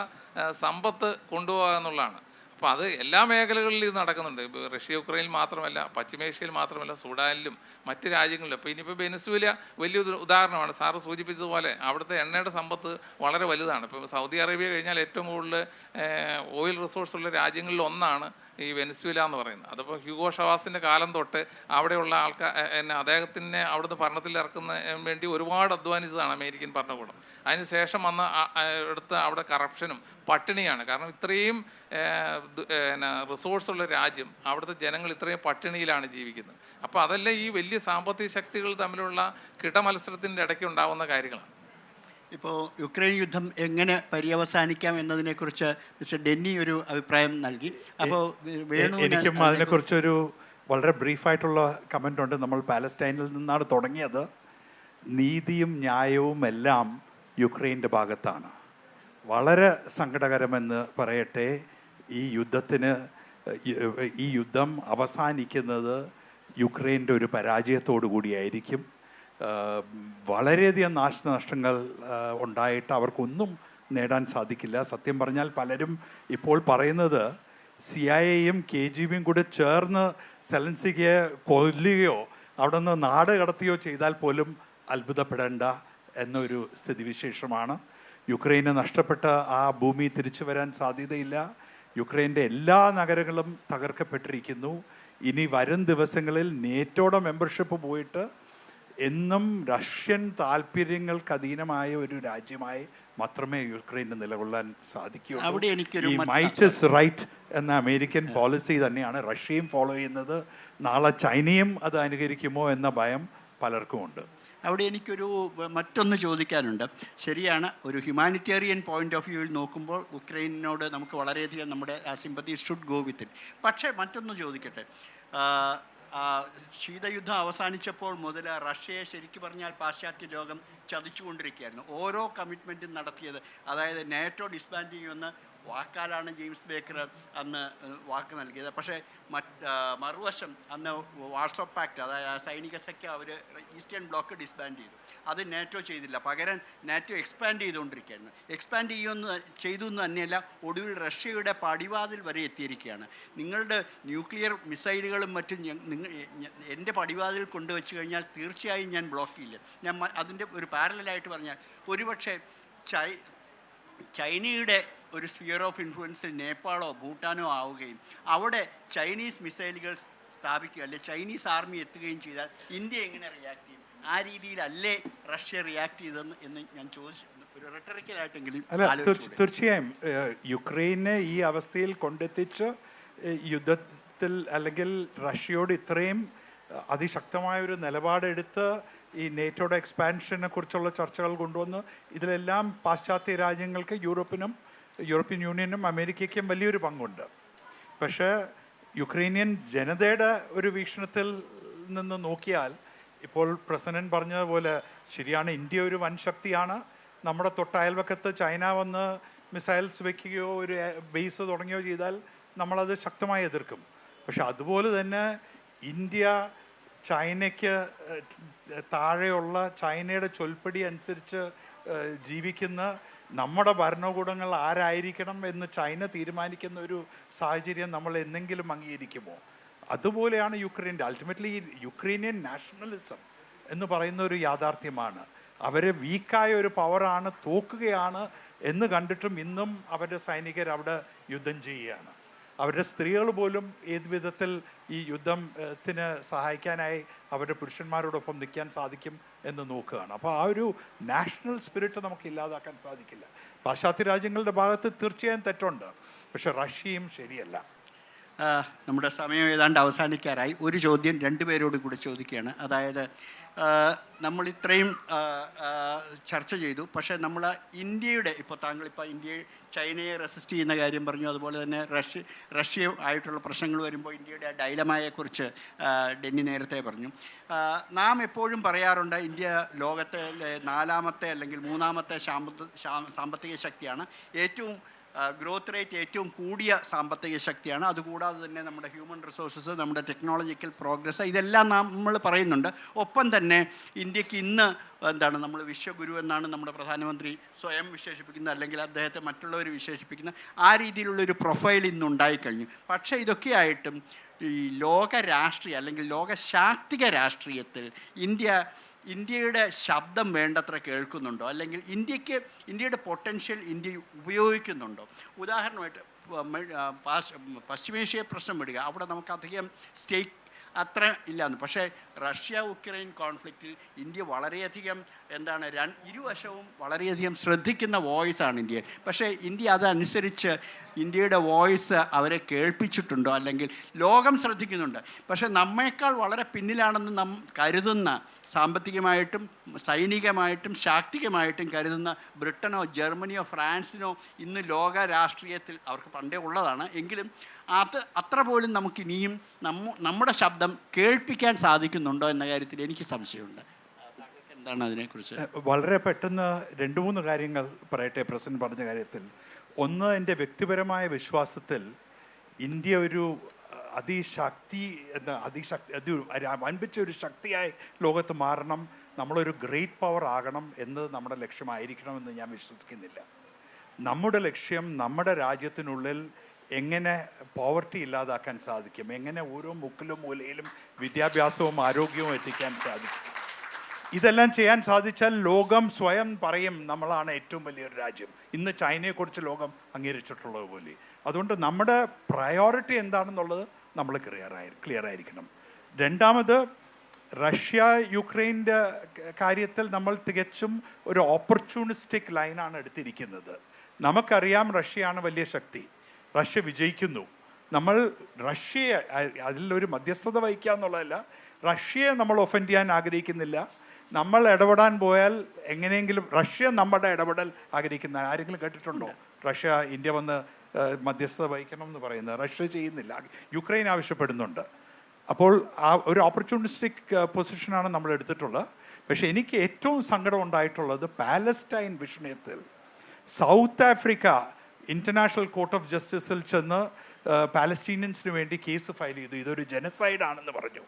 സമ്പത്ത് കൊണ്ടുപോകുക എന്നുള്ളതാണ്. അപ്പോൾ അത് എല്ലാ മേഖലകളിലും ഇത് നടക്കുന്നുണ്ട്. റഷ്യ ഉക്രൈനിൽ മാത്രമല്ല, പശ്ചിമേഷ്യയിൽ മാത്രമല്ല, സുഡാനിലും മറ്റ് രാജ്യങ്ങളിലും. ഇപ്പോൾ ഇനിയിപ്പോൾ വെനസ്വേല വലിയൊരു ഉദാഹരണമാണ്. സാറ് സൂചിപ്പിച്ചതുപോലെ അവിടുത്തെ എണ്ണയുടെ സമ്പത്ത് വളരെ വലുതാണ്. ഇപ്പോൾ സൗദി അറേബ്യ കഴിഞ്ഞാൽ ഏറ്റവും കൂടുതൽ ഓയിൽ റിസോഴ്സ് ഉള്ള രാജ്യങ്ങളിൽ ഒന്നാണ് ഈ വെനസ്വേല എന്ന് പറയുന്നത്. അതിപ്പോൾ ഹ്യൂഗോ ഷവാസിൻ്റെ കാലം തൊട്ട് അവിടെയുള്ള അദ്ദേഹത്തിനെ അവിടുത്തെ ഭരണത്തിൽ ഇറക്കുന്നതിന് വേണ്ടി ഒരുപാട് അധ്വാനിച്ചതാണ് അമേരിക്കൻ ഭരണകൂടം. അതിന് ശേഷം വന്ന എടുത്ത അവിടെ കറപ്ഷനും പട്ടിണിയാണ്. കാരണം ഇത്രയും റിസോഴ്സുള്ള രാജ്യം, അവിടുത്തെ ജനങ്ങൾ ഇത്രയും പട്ടിണിയിലാണ് ജീവിക്കുന്നത്. അപ്പോൾ അതല്ല ഈ വലിയ സാമ്പത്തിക ശക്തികൾ തമ്മിലുള്ള കിടമത്സരത്തിൻ്റെ ഇടയ്ക്ക് ഉണ്ടാകുന്ന കാര്യങ്ങളാണ്. ഇപ്പോൾ യുക്രൈൻ യുദ്ധം എങ്ങനെ പര്യവസാനിക്കാം എന്നതിനെക്കുറിച്ച് മിസ്റ്റർ ഡെന്നി ഒരു അഭിപ്രായം നൽകി. അപ്പോൾ എനിക്കും അതിനെക്കുറിച്ചൊരു വളരെ ബ്രീഫായിട്ടുള്ള കമൻ്റ് ഉണ്ട്. നമ്മൾ പാലസ്റ്റൈനിൽ നിന്നാണ് തുടങ്ങിയത്. നീതിയും ന്യായവും എല്ലാം യുക്രൈൻ്റെ ഭാഗത്താണ്. വളരെ സങ്കടകരമെന്ന് പറയട്ടെ, ഈ യുദ്ധം അവസാനിക്കുന്നത് യുക്രൈൻ്റെ ഒരു പരാജയത്തോടു കൂടിയായിരിക്കും. വളരെയധികം നാശനഷ്ടങ്ങൾ ഉണ്ടായിട്ട് അവർക്കൊന്നും നേടാൻ സാധിക്കില്ല. സത്യം പറഞ്ഞാൽ പലരും ഇപ്പോൾ പറയുന്നത് CIA-യും KGB-യും കൂടെ ചേർന്ന് സെലൻസിയെ കൊല്ലുകയോ അവിടെ നിന്ന് നാട് കടത്തുകയോ ചെയ്താൽ പോലും അത്ഭുതപ്പെടേണ്ട എന്നൊരു സ്ഥിതിവിശേഷമാണ്. യുക്രൈന് നഷ്ടപ്പെട്ട ആ ഭൂമി തിരിച്ചു വരാൻ സാധ്യതയില്ല. യുക്രൈൻ്റെ എല്ലാ നഗരങ്ങളും തകർക്കപ്പെട്ടിരിക്കുന്നു. ഇനി വരും ദിവസങ്ങളിൽ നേറ്റോയുടെ മെമ്പർഷിപ്പ് പോയിട്ട് എന്നും റഷ്യൻ താല്പര്യങ്ങൾക്ക് അധീനമായ ഒരു രാജ്യമായി മാത്രമേ യുക്രൈന് നിലകൊള്ളാൻ സാധിക്കുകയുള്ളൂ. ഈ മൈറ്റ് ഇസ് റൈറ്റ് എന്ന അമേരിക്കൻ പോളിസി തന്നെയാണ് റഷ്യയും ഫോളോ ചെയ്യുന്നത്. നാളെ ചൈനയും അത് അനുകരിക്കുമോ എന്ന ഭയം പലർക്കുമുണ്ട്. അവിടെ എനിക്കൊരു മറ്റൊന്ന് ചോദിക്കാനുണ്ട്. ശരിയാണ്, ഒരു ഹ്യൂമാനിറ്റേറിയൻ പോയിന്റ് ഓഫ് വ്യൂവിൽ നോക്കുമ്പോൾ ഉക്രൈനോട് നമുക്ക് വളരെയധികം നമ്മുടെ sympathy should go with it. പക്ഷേ മറ്റൊന്ന് ചോദിക്കട്ടെ, ശീതയുദ്ധം അവസാനിച്ചപ്പോൾ മുതൽ റഷ്യയെ ശരിക്കും പറഞ്ഞാൽ പാശ്ചാത്യ ലോകം ചതിച്ചുകൊണ്ടിരിക്കുകയായിരുന്നു. ഓരോ കമ്മിറ്റ്മെൻറ്റും നടത്തിയത്, അതായത് നാറ്റോ ഡിസ്ബാൻഡ് ചെയ്യുമെന്ന് വാക്കാലാണ് ജെയിംസ് ബേക്കർ അന്ന് വാക്ക് നൽകിയത്. പക്ഷേ മറുവശം അന്ന് വാർസോ പാക്ട്, അതായത് സൈനിക സഖ്യം, അവർ ഈസ്റ്റേൺ ബ്ലോക്ക് ഡിസ്ബാൻഡ് ചെയ്തു. അത് നാറ്റോ ചെയ്തില്ല. പകരം നാറ്റോ എക്സ്പാൻഡ് ചെയ്തുകൊണ്ടിരിക്കുകയായിരുന്നു. എക്സ്പാൻഡ് ചെയ്തു എന്ന് തന്നെയല്ല, ഒടുവിൽ റഷ്യയുടെ പടിവാതിൽ വരെ എത്തിയിരിക്കുകയാണ്. നിങ്ങളുടെ ന്യൂക്ലിയർ മിസൈലുകളും മറ്റും എൻ്റെ പടിവാതിൽ കൊണ്ടുവച്ച് കഴിഞ്ഞാൽ തീർച്ചയായും ഞാൻ ബ്ലോക്ക് ചെയ്യില്ല. ഞാൻ അതിൻ്റെ ഒരു പാരലായിട്ട് പറഞ്ഞാൽ, ഒരുപക്ഷെ ചൈനയുടെ ഒരു സ്ഫിയർ ഓഫ് ഇൻഫ്ലുവൻസിൽ നേപ്പാളോ ഭൂട്ടാനോ ആവുകയും അവിടെ ചൈനീസ് മിസൈലുകൾ സ്ഥാപിക്കുക അല്ലെ ചൈനീസ് ആർമി എത്തുകയും ചെയ്താൽ ഇന്ത്യ എങ്ങനെ റിയാക്ട് ചെയ്യും? ആ രീതിയിലല്ലേ റഷ്യ റിയാക്ട് ചെയ്തതെന്ന് എന്ന് ഞാൻ ചോദിച്ചു. ഒരു റെട്ടറിക്കലായിട്ടെങ്കിലും തീർച്ചയായും യുക്രൈനെ ഈ അവസ്ഥയിൽ കൊണ്ടെത്തിച്ച് യുദ്ധത്തിൽ അല്ലെങ്കിൽ റഷ്യയോട് ഇത്രയും അതിശക്തമായ ഒരു നിലപാടെടുത്ത് ഈ നേറ്റോയുടെ എക്സ്പാൻഷനെ കുറിച്ചുള്ള ചർച്ചകൾ കൊണ്ടുവന്ന് ഇതിലെല്ലാം പാശ്ചാത്യ രാജ്യങ്ങൾക്ക് യൂറോപ്യൻ യൂണിയനും അമേരിക്കയ്ക്കും വലിയൊരു പങ്കുണ്ട്. പക്ഷേ യുക്രൈനിയൻ ജനതയുടെ ഒരു വീക്ഷണത്തിൽ നിന്ന് നോക്കിയാൽ ഇപ്പോൾ പ്രസിഡന്റ് പറഞ്ഞതുപോലെ ശരിയാണ്, ഇന്ത്യ ഒരു വൻ ശക്തിയാണ്. നമ്മുടെ തൊട്ടയൽവക്കത്ത് ചൈന വന്ന് മിസൈൽസ് വെക്കുകയോ ഒരു ബേസ് തുടങ്ങുകയോ ചെയ്താൽ നമ്മളത് ശക്തമായി എതിർക്കും. പക്ഷെ അതുപോലെ തന്നെ ഇന്ത്യ ചൈനയ്ക്ക് താഴെയുള്ള ചൈനയുടെ ചൊൽപ്പടി അനുസരിച്ച് ജീവിക്കുന്ന നമ്മുടെ ഭരണകൂടങ്ങൾ ആരായിരിക്കണം എന്ന് ചൈന തീരുമാനിക്കുന്ന ഒരു സാഹചര്യം നമ്മൾ എന്തെങ്കിലും അംഗീകരിക്കുമോ? അതുപോലെയാണ് യുക്രൈൻ്റെ അൾട്ടിമേറ്റ്ലി യുക്രൈനിയൻ നാഷണലിസം എന്ന് പറയുന്ന ഒരു യാഥാർത്ഥ്യമാണ്. അവരെ വീക്കായ ഒരു പവറാണ്, തോക്കുകയാണ് എന്ന് കണ്ടിട്ടും ഇന്നും അവരുടെ സൈനികർ അവിടെ യുദ്ധം ചെയ്യുകയാണ്. അവരുടെ സ്ത്രീകൾ പോലും ഏത് വിധത്തിൽ ഈ യുദ്ധത്തിന് സഹായിക്കാനായി അവരുടെ പുരുഷന്മാരോടൊപ്പം നിൽക്കാൻ സാധിക്കും എന്ന് നോക്കുകയാണ്. അപ്പോൾ ആ ഒരു നാഷണൽ സ്പിരിറ്റ് നമുക്ക് ഇല്ലാതാക്കാൻ സാധിക്കില്ല. പാശ്ചാത്യ രാജ്യങ്ങളുടെ ഭാഗത്ത് തീർച്ചയായും തെറ്റുണ്ട്, പക്ഷെ റഷ്യയും ശരിയല്ല. നമ്മുടെ സമയം ഏതാണ്ട് അവസാനിക്കാറായി. ഒരു ചോദ്യം രണ്ടുപേരോട് കൂടി ചോദിക്കുകയാണ്. അതായത് നമ്മൾ ഇത്രയും ചർച്ച ചെയ്തു, പക്ഷേ നമ്മൾ ഇന്ത്യയുടെ ഇപ്പോൾ താങ്കളിപ്പോൾ ചൈനയെ റെസിസ്റ്റ് ചെയ്യുന്ന കാര്യം പറഞ്ഞു, അതുപോലെ തന്നെ റഷ്യ ആയിട്ടുള്ള പ്രശ്നങ്ങൾ വരുമ്പോൾ ഇന്ത്യയുടെ ഡൈലമയെക്കുറിച്ച് ഡെന്നി നേരത്തെ പറഞ്ഞു. നാം എപ്പോഴും പറയാറുണ്ട് ഇന്ത്യ ലോകത്തിലെ 4ാമത്തെ അല്ലെങ്കിൽ 3ാമത്തെ സാമ്പത്തിക ശക്തിയാണ്, ഏറ്റവും ഗ്രോത്ത് റേറ്റ് ഏറ്റവും കൂടിയ സാമ്പത്തിക ശക്തിയാണ്. അതുകൂടാതെ തന്നെ നമ്മുടെ ഹ്യൂമൻ റിസോഴ്സസ്, നമ്മുടെ ടെക്നോളജിക്കൽ പ്രോഗ്രസ്, ഇതെല്ലാം നമ്മൾ പറയുന്നുണ്ട്. ഒപ്പം തന്നെ ഇന്ത്യക്ക് ഇന്ന് നമ്മൾ വിശ്വഗുരു എന്നാണ് നമ്മുടെ പ്രധാനമന്ത്രി സ്വയം വിശേഷിപ്പിക്കുന്നത്, അല്ലെങ്കിൽ അദ്ദേഹത്തെ മറ്റുള്ളവർ വിശേഷിപ്പിക്കുന്ന ആ രീതിയിലുള്ളൊരു പ്രൊഫൈൽ ഇന്നുണ്ടായിക്കഴിഞ്ഞു. പക്ഷേ ഇതൊക്കെയായിട്ടും ഈ ലോക രാഷ്ട്രീയ അല്ലെങ്കിൽ ലോക ശാക്തിക രാഷ്ട്രീയത്തിൽ ഇന്ത്യയുടെ ശബ്ദം വേണ്ടത്ര കേൾക്കുന്നുണ്ടോ, അല്ലെങ്കിൽ ഇന്ത്യയുടെ പൊട്ടൻഷ്യൽ ഇന്ത്യ ഉപയോഗിക്കുന്നുണ്ടോ? ഉദാഹരണമായിട്ട് പശ്ചിമേഷ്യ പ്രശ്നം വിടുക, അവിടെ നമുക്ക് അധികം സ്റ്റേക്ക് അത്ര ഇല്ലാന്ന്. പക്ഷേ റഷ്യ ഉക്രൈൻ കോൺഫ്ലിക്റ്റിൽ ഇന്ത്യ വളരെയധികം ഇരുവശവും വളരെയധികം ശ്രദ്ധിക്കുന്ന വോയിസാണ് ഇന്ത്യ. പക്ഷേ ഇന്ത്യ അതനുസരിച്ച് ഇന്ത്യയുടെ വോയിസ് അവരെ കേൾപ്പിച്ചിട്ടുണ്ടോ, അല്ലെങ്കിൽ ലോകം ശ്രദ്ധിക്കുന്നുണ്ട്, പക്ഷേ നമ്മേക്കാൾ വളരെ പിന്നിലാണെന്ന് നാം കരുതുന്ന, സാമ്പത്തികമായിട്ടും സൈനികമായിട്ടും ശാക്തികമായിട്ടും കരുതുന്ന ബ്രിട്ടനോ ജർമ്മനിയോ ഫ്രാൻസിനോ ഇന്ന് ലോക രാഷ്ട്രീയത്തിൽ അവർക്ക് പണ്ടേ ഉള്ളതാണ്, എങ്കിലും അത്ര പോലും നമുക്കിനിയും നമ്മുടെ ശബ്ദം കേൾപ്പിക്കാൻ സാധിക്കുന്നുണ്ടോ എന്ന കാര്യത്തിൽ എനിക്ക് സംശയമുണ്ട്. എന്താണ് അതിനെക്കുറിച്ച്? വളരെ പെട്ടെന്ന് 2-3 കാര്യങ്ങൾ പറയട്ടെ പ്രസിഡന്റ് പറഞ്ഞ കാര്യത്തിൽ. ഒന്ന്, എൻ്റെ വ്യക്തിപരമായ വിശ്വാസത്തിൽ ഇന്ത്യ ഒരു വൻപിച്ച ഒരു ശക്തിയായി ലോകത്ത് മാറണം, നമ്മളൊരു ഗ്രേറ്റ് പവർ ആകണം എന്നത് നമ്മുടെ ലക്ഷ്യമായിരിക്കണമെന്ന് ഞാൻ വിശ്വസിക്കുന്നില്ല. നമ്മുടെ ലക്ഷ്യം നമ്മുടെ രാജ്യത്തിനുള്ളിൽ എങ്ങനെ പോവർട്ടി ഇല്ലാതാക്കാൻ സാധിക്കും, എങ്ങനെ ഓരോ മുക്കിലും മൂലയിലും വിദ്യാഭ്യാസവും ആരോഗ്യവും എത്തിക്കാൻ സാധിക്കും. ഇതെല്ലാം ചെയ്യാൻ സാധിച്ചാൽ ലോകം സ്വയം പറയും നമ്മളാണ് ഏറ്റവും വലിയൊരു രാജ്യം. ഇന്ന് ചൈനയെക്കുറിച്ച് ലോകം അംഗീകരിച്ചിട്ടുള്ളത് പോലെ. അതുകൊണ്ട് നമ്മുടെ പ്രയോറിറ്റി എന്താണെന്നുള്ളത് നമ്മൾ ക്ലിയർ ആയിരിക്കണം. രണ്ടാമത്, റഷ്യ യുക്രൈൻ്റെ കാര്യത്തിൽ നമ്മൾ തികച്ചും ഒരു ഓപ്പർച്യൂണിസ്റ്റിക് ലൈനാണ് എടുത്തിരിക്കുന്നത്. നമുക്കറിയാം റഷ്യയാണ് വലിയ ശക്തി, റഷ്യ വിജയിക്കുന്നു. നമ്മൾ റഷ്യയെ അതിലൊരു മധ്യസ്ഥത വഹിക്കുക എന്നുള്ളതല്ല, റഷ്യയെ നമ്മൾ ഒഫൻഡ് ചെയ്യാൻ ആഗ്രഹിക്കുന്നില്ല. നമ്മൾ ഇടപെടാൻ പോയാൽ എങ്ങനെയെങ്കിലും റഷ്യ നമ്മുടെ ഇടപെടൽ ആഗ്രഹിക്കുന്ന ആരെങ്കിലും കേട്ടിട്ടുണ്ടോ? റഷ്യ ഇന്ത്യ വന്ന് മധ്യസ്ഥത വഹിക്കണം എന്ന് പറയുന്നത് റഷ്യ ചെയ്യുന്നില്ല, യുക്രൈൻ ആവശ്യപ്പെടുന്നുണ്ട്. അപ്പോൾ ആ ഒരു ഓപ്പർച്യൂണിസ്റ്റിക് പൊസിഷനാണ് നമ്മൾ എടുത്തിട്ടുള്ളത്. പക്ഷേ എനിക്ക് ഏറ്റവും സങ്കടം ഉണ്ടായിട്ടുള്ളത് പാലസ്റ്റൈൻ വിഷയത്തിൽ South Africa international court of ജസ്റ്റിസിൽ ചെന്ന് പാലസ്റ്റീനിയൻസിന് വേണ്ടി കേസ് ഫയൽ ചെയ്തു. ഇതൊരു ജനസൈഡാണെന്ന് പറഞ്ഞു.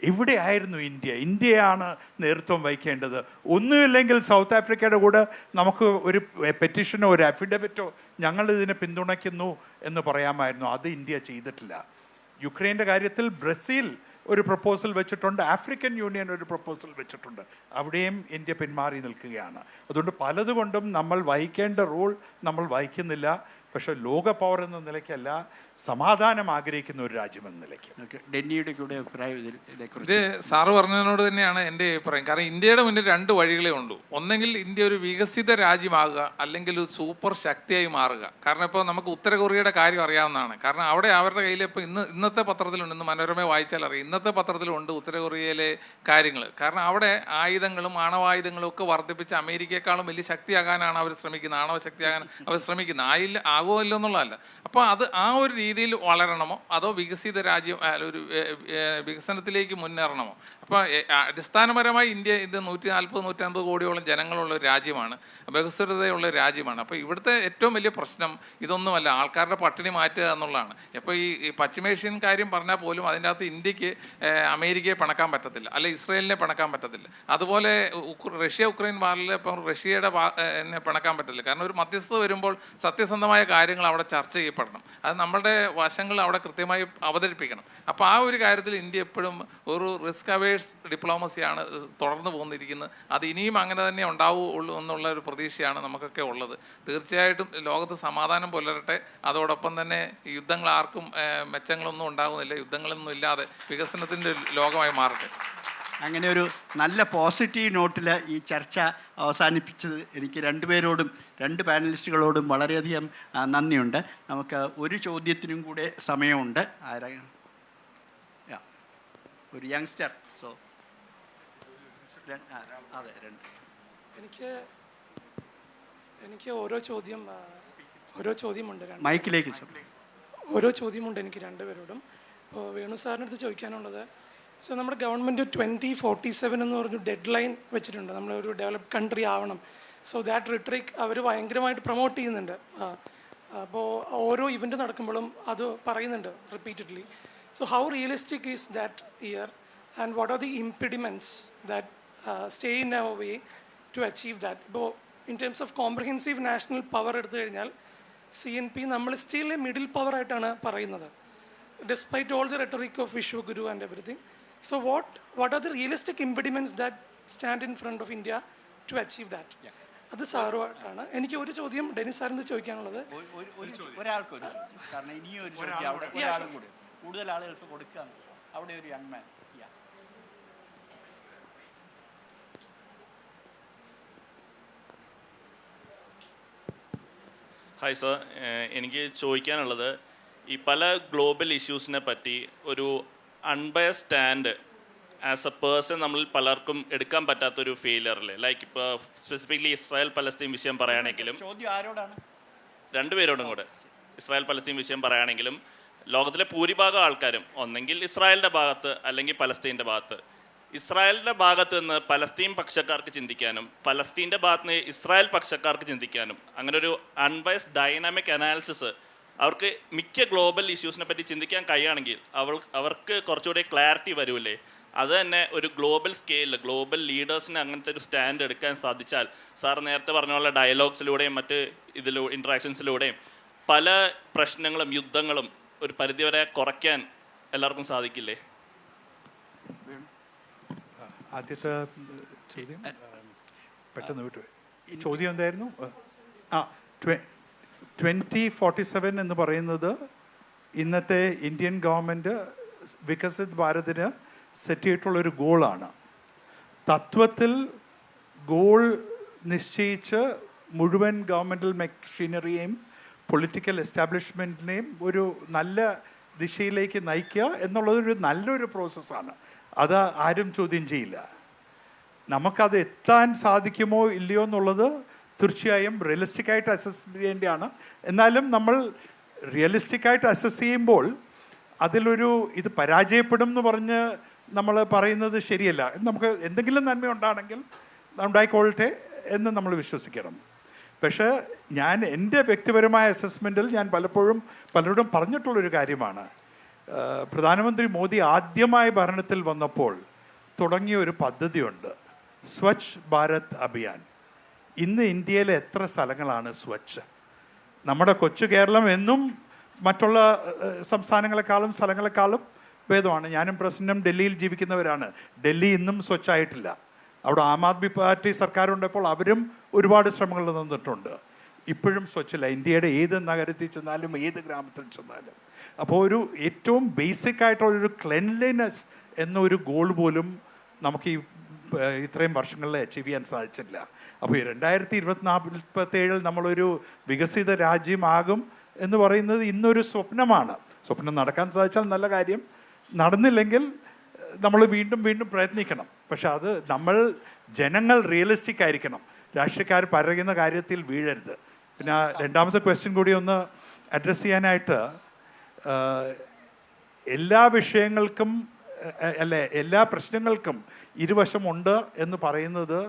എവിടെയായിരുന്നു ഇന്ത്യയാണ് നേതൃത്വം വഹിക്കേണ്ടത്. ഒന്നുമില്ലെങ്കിൽ സൗത്ത് ആഫ്രിക്കയുടെ കൂടെ നമുക്ക് ഒരു പെറ്റീഷനോ ഒരു അഫിഡവിറ്റോ ഞങ്ങളിതിനെ പിന്തുണയ്ക്കുന്നു എന്ന് പറയാമായിരുന്നു. അത് ഇന്ത്യ ചെയ്തിട്ടില്ല. യുക്രൈൻ്റെ കാര്യത്തിൽ ബ്രസീൽ ഒരു പ്രപ്പോസൽ വെച്ചിട്ടുണ്ട്, ആഫ്രിക്കൻ യൂണിയൻ ഒരു പ്രപ്പോസൽ വെച്ചിട്ടുണ്ട്. അവിടെയും ഇന്ത്യ പിന്മാറി നിൽക്കുകയാണ്. അതുകൊണ്ട് പലതുകൊണ്ടും നമ്മൾ വഹിക്കേണ്ട റോൾ നമ്മൾ വഹിക്കുന്നില്ല. പക്ഷേ ലോക പവർ എന്ന നിലയ്ക്കല്ല, സമാധാനം ആഗ്രഹിക്കുന്ന ഒരു രാജ്യമെന്ന നിലയ്ക്ക്. ഡെന്നിയുടെ കൂടെ അഭിപ്രായം ഇത് സാറ് പറഞ്ഞതിനോട് തന്നെയാണ് എൻ്റെ അഭിപ്രായം. കാരണം ഇന്ത്യയുടെ മുന്നിൽ 2 വഴികളേ ഉള്ളൂ. ഒന്നെങ്കിൽ ഇന്ത്യ ഒരു വികസിത രാജ്യമാകുക, അല്ലെങ്കിൽ ഒരു സൂപ്പർ ശക്തിയായി മാറുക. കാരണം ഇപ്പോൾ നമുക്ക് ഉത്തര കൊറിയയുടെ കാര്യം അറിയാവുന്നതാണ്. കാരണം അവിടെ അവരുടെ കയ്യിൽ ഇപ്പോൾ ഇന്നത്തെ പത്രത്തിലുണ്ട്, ഇന്ന് മനോരമ വായിച്ചാൽ അറിയാം, ഇന്നത്തെ പത്രത്തിലുണ്ട് ഉത്തര കൊറിയയിലെ കാര്യങ്ങൾ. കാരണം അവിടെ ആയുധങ്ങളും ആണവായുധങ്ങളും ഒക്കെ വർദ്ധിപ്പിച്ച് അമേരിക്കയെക്കാളും വലിയ ശക്തിയാകാനാണ് അവർ ശ്രമിക്കുന്നത്, ആണവശക്തിയാകാൻ അവർ ശ്രമിക്കുന്നത്. ആകുമല്ലോ എന്നുള്ളതല്ല. അപ്പോൾ അത് ആ ഒരു രീതിയിൽ വളരണമോ അതോ വികസിത രാജ്യം ഒരു വികസനത്തിലേക്ക് മുന്നേറണമോ? അപ്പോൾ അടിസ്ഥാനപരമായി ഇന്ത്യ 140-150 കോടിയോളം ജനങ്ങളുള്ള ഒരു രാജ്യമാണ്, ബഹുസ്വരതയുള്ള രാജ്യമാണ്. അപ്പോൾ ഇവിടുത്തെ ഏറ്റവും വലിയ പ്രശ്നം ഇതൊന്നുമല്ല, ആൾക്കാരുടെ പട്ടിണി മാറ്റുക എന്നുള്ളതാണ്. ഇപ്പോൾ ഈ പശ്ചിമേഷ്യൻ കാര്യം പറഞ്ഞാൽ പോലും അതിൻ്റെ അകത്ത് ഇന്ത്യക്ക് അമേരിക്കയെ പിണക്കാൻ പറ്റത്തില്ല, അല്ലെ ഇസ്രയേലിനെ പിണക്കാൻ പറ്റത്തില്ല. അതുപോലെ റഷ്യ ഉക്രൈൻ വാറിൽ ഇപ്പം റഷ്യയുടെ പിണക്കാൻ പറ്റത്തില്ല. കാരണം ഒരു മധ്യസ്ഥത വരുമ്പോൾ സത്യസന്ധമായ കാര്യങ്ങൾ അവിടെ ചർച്ച ചെയ്യപ്പെടണം, അത് നമ്മുടെ വശങ്ങൾ അവിടെ കൃത്യമായി അവതരിപ്പിക്കണം. അപ്പോൾ ആ ഒരു കാര്യത്തിൽ ഇന്ത്യ എപ്പോഴും ഒരു റിസ്ക് അവേഴ്സ് ഡിപ്ലോമസിയാണ് തുടർന്ന് പോന്നിരിക്കുന്നത്. അത് ഇനിയും അങ്ങനെ തന്നെ ഉണ്ടാവുള്ളൂ എന്നുള്ള ഒരു പ്രതീക്ഷയാണ് നമുക്കൊക്കെ ഉള്ളത്. തീർച്ചയായിട്ടും ലോകത്ത് സമാധാനം പുലരട്ടെ. അതോടൊപ്പം തന്നെ യുദ്ധങ്ങൾ ആർക്കും മെച്ചങ്ങളൊന്നും ഉണ്ടാകുന്നില്ല, യുദ്ധങ്ങളൊന്നും ഇല്ലാതെ വികസനത്തിൻ്റെ ലോകമായി മാറട്ടെ. അങ്ങനെ ഒരു നല്ല പോസിറ്റീവ് നോട്ടിൽ ഈ ചർച്ച അവസാനിപ്പിച്ചത് എനിക്ക് 2 പേരോടും 2 പാനലിസ്റ്റുകളോടും വളരെയധികം നന്ദിയുണ്ട്. നമുക്ക് ഒരു ചോദ്യത്തിനും കൂടെ സമയമുണ്ട്. ഒരു യങ്സ്റ്റർ. സോ അതെ, 2. എനിക്ക് ഓരോ ചോദ്യമുണ്ട്. മൈക്കിലേക്ക് ഓരോ ചോദ്യമുണ്ട് എനിക്ക് 2 പേരോടും. ഇപ്പോൾ വേണു സാറിൻ്റെ അടുത്ത് ചോദിക്കാനുള്ളത്, സോ നമ്മുടെ ഗവൺമെൻറ് 2047 എന്ന് പറഞ്ഞു ഡെഡ് ലൈൻ വെച്ചിട്ടുണ്ട്, നമ്മളൊരു ഡെവലപ്ഡ് കൺട്രി ആവണം. സോ ദാറ്റ് റിട്രിക് അവർ ഭയങ്കരമായിട്ട് പ്രൊമോട്ട് ചെയ്യുന്നുണ്ട്. അപ്പോൾ ഓരോ ഇവൻറ്റ് നടക്കുമ്പോഴും അത് പറയുന്നുണ്ട് repeatedly. So how realistic is that year and what are the impediments that stay in our way to achieve that? ഇപ്പോൾ in terms of comprehensive national power എടുത്തു കഴിഞ്ഞാൽ CNP നമ്മൾ സ്റ്റിൽ എ മിഡിൽ പവർ ആയിട്ടാണ് പറയുന്നത്, despite all the rhetoric of Vishwaguru and everything. So what are the realistic impediments that stand in front of India to achieve that? അത് സാറുമായിട്ടാണ്. എനിക്ക് ഒരു ചോദ്യം Dennis സാറിന് ചോദിക്കാനുള്ളത്. ഒരാൾക്കൊരു, കാരണം ഇനിയും ഒരു ചോദ്യം അവിടെ ഒരാളും കൂടെ, കൂടുതൽ ആളുകൾക്ക് കൊടുക്കുക. അവിടെ ഒരു യങ് മാൻ. ഹായ് സർ, എനിക്ക് ചോദിക്കാനുള്ളത്, ഈ പല ഗ്ലോബൽ ഇഷ്യൂസിനെ പറ്റി ഒരു അൺബയസ് സ്റ്റാൻഡ് ആസ് എ പേഴ്സൺ നമ്മളിൽ പലർക്കും എടുക്കാൻ പറ്റാത്തൊരു ഫെയിലിയറില്ലേ, ലൈക്ക് ഇപ്പോൾ സ്പെസിഫിക്കലി ഇസ്രായേൽ പലസ്തീൻ വിഷയം പറയുകയാണെങ്കിലും, 2 പേരോടും കൂടെ ഇസ്രായേൽ പലസ്തീൻ വിഷയം പറയുകയാണെങ്കിലും, ലോകത്തിലെ ഭൂരിഭാഗം ആൾക്കാരും ഒന്നെങ്കിൽ ഇസ്രായേലിൻ്റെ ഭാഗത്ത് അല്ലെങ്കിൽ പലസ്തീൻ്റെ ഭാഗത്ത്. ഇസ്രായേലിൻ്റെ ഭാഗത്ത് നിന്ന് പലസ്തീൻ പക്ഷക്കാർക്ക് ചിന്തിക്കാനും പലസ്തീൻ്റെ ഭാഗത്ത് നിന്ന് ഇസ്രായേൽ പക്ഷക്കാർക്ക് ചിന്തിക്കാനും അങ്ങനെ ഒരു അൺബയസ്ഡ് ഡൈനാമിക് അനാലിസിസ് അവർക്ക് മിക്ക ഗ്ലോബൽ ഇഷ്യൂസിനെ പറ്റി ചിന്തിക്കാൻ കഴിയുകയാണെങ്കിൽ അവർക്ക് കുറച്ചുകൂടി ക്ലാരിറ്റി വരുമല്ലേ? അത് തന്നെ ഒരു ഗ്ലോബൽ സ്കെയിലിൽ ഗ്ലോബൽ ലീഡേഴ്സിന് അങ്ങനത്തെ ഒരു സ്റ്റാൻഡ് എടുക്കാൻ സാധിച്ചാൽ, സാർ നേരത്തെ പറഞ്ഞ പോലെ ഡയലോഗ്സിലൂടെയും മറ്റ് ഇൻട്രാക്ഷൻസിലൂടെയും പല പ്രശ്നങ്ങളും യുദ്ധങ്ങളും ഒരു പരിധിവരെ കുറയ്ക്കാൻ എല്ലാവർക്കും സാധിക്കില്ലേ? ആദ്യത്തെ ചോദ്യം പെട്ടെന്ന് വിട്ടുപോയി. ചോദ്യം എന്തായിരുന്നു? 2047 എന്ന് പറയുന്നത് ഇന്നത്തെ ഇന്ത്യൻ ഗവൺമെൻറ് വികസിത് ഭാരതിന് സെറ്റ് ചെയ്തിട്ടുള്ളൊരു ഗോളാണ്. തത്വത്തിൽ ഗോൾ നിശ്ചയിച്ച് മുഴുവൻ ഗവൺമെൻറ്റൽ മെഷീനറിയെയും പൊളിറ്റിക്കൽ എസ്റ്റാബ്ലിഷ്മെൻറ്റിനെയും ഒരു നല്ല ദിശയിലേക്ക് നയിക്കുക എന്നുള്ളതൊരു നല്ലൊരു പ്രോസസ്സാണ്. അത് ആരും ചോദ്യം ചെയ്യില്ല. നമുക്കത് എത്താൻ സാധിക്കുമോ ഇല്ലയോ എന്നുള്ളത് തീർച്ചയായും റിയലിസ്റ്റിക്കായിട്ട് അസസ് ചെയ്യേണ്ടതാണ്. എന്നാലും നമ്മൾ റിയലിസ്റ്റിക്കായിട്ട് അസസ് ചെയ്യുമ്പോൾ അതിലൊരു ഇത് പരാജയപ്പെടും എന്ന് പറഞ്ഞ് നമ്മൾ പറയുന്നത് ശരിയല്ല. നമുക്ക് എന്തെങ്കിലും നന്മ ഉണ്ടായിക്കൊള്ളട്ടെ എന്ന് നമ്മൾ വിശ്വസിക്കണം. പക്ഷേ ഞാൻ എൻ്റെ വ്യക്തിപരമായ അസസ്മെൻറ്റിൽ ഞാൻ പലരോടും പറഞ്ഞിട്ടുള്ളൊരു കാര്യമാണ്, പ്രധാനമന്ത്രി മോദി ആദ്യമായി ഭരണത്തിൽ വന്നപ്പോൾ തുടങ്ങിയ ഒരു പദ്ധതിയുണ്ട്, സ്വച്ഛ് ഭാരത് അഭിയാൻ. ഇന്ന് ഇന്ത്യയിലെ എത്ര സ്ഥലങ്ങളാണ് സ്വച്ഛ്? നമ്മുടെ കൊച്ചു കേരളം എന്നും മറ്റുള്ള സ്ഥലങ്ങളെക്കാളും ഭേദമാണ്. ഞാനും പ്രസിഡന്റും ഡൽഹിയിൽ ജീവിക്കുന്നവരാണ്. ഡൽഹി ഇന്നും സ്വച്ഛായിട്ടില്ല. അവിടെ ആം ആദ്മി പാർട്ടി സർക്കാരുണ്ടപ്പോൾ അവരും ഒരുപാട് ശ്രമങ്ങൾ നിന്നിട്ടുണ്ട്. ഇപ്പോഴും സ്വച്ഛല്ല. ഇന്ത്യയുടെ ഏത് നഗരത്തിൽ ചെന്നാലും ഏത് ഗ്രാമത്തിൽ ചെന്നാലും. അപ്പോൾ ഒരു ഏറ്റവും ബേസിക് ആയിട്ടുള്ളൊരു ക്ലെൻലിനെസ് എന്നൊരു ഗോൾ പോലും നമുക്ക് ഈ ഇത്രയും വർഷങ്ങളിൽ അച്ചീവ് ചെയ്യാൻ സാധിച്ചില്ല. അപ്പോൾ 2047 നമ്മളൊരു വികസിത രാജ്യമാകും എന്ന് പറയുന്നത് ഇന്നൊരു സ്വപ്നമാണ്. സ്വപ്നം നടക്കാൻ സാധിച്ചാൽ നല്ല കാര്യം, നടന്നില്ലെങ്കിൽ നമ്മൾ വീണ്ടും വീണ്ടും പ്രയത്നിക്കണം. പക്ഷെ അത് നമ്മൾ ജനങ്ങൾ റിയലിസ്റ്റിക് ആയിരിക്കണം, രാഷ്ട്രീയക്കാർ പറയുന്ന കാര്യത്തിൽ വീഴരുത്. പിന്നെ രണ്ടാമത്തെ ക്വസ്റ്റ്യൻ കൂടി ഒന്ന് അഡ്രസ്സ് ചെയ്യാനായിട്ട്, എല്ലാ വിഷയങ്ങൾക്കും അല്ലെ എല്ലാ പ്രശ്നങ്ങൾക്കും ഇരുവശമുണ്ട് എന്ന് പറയുന്നത്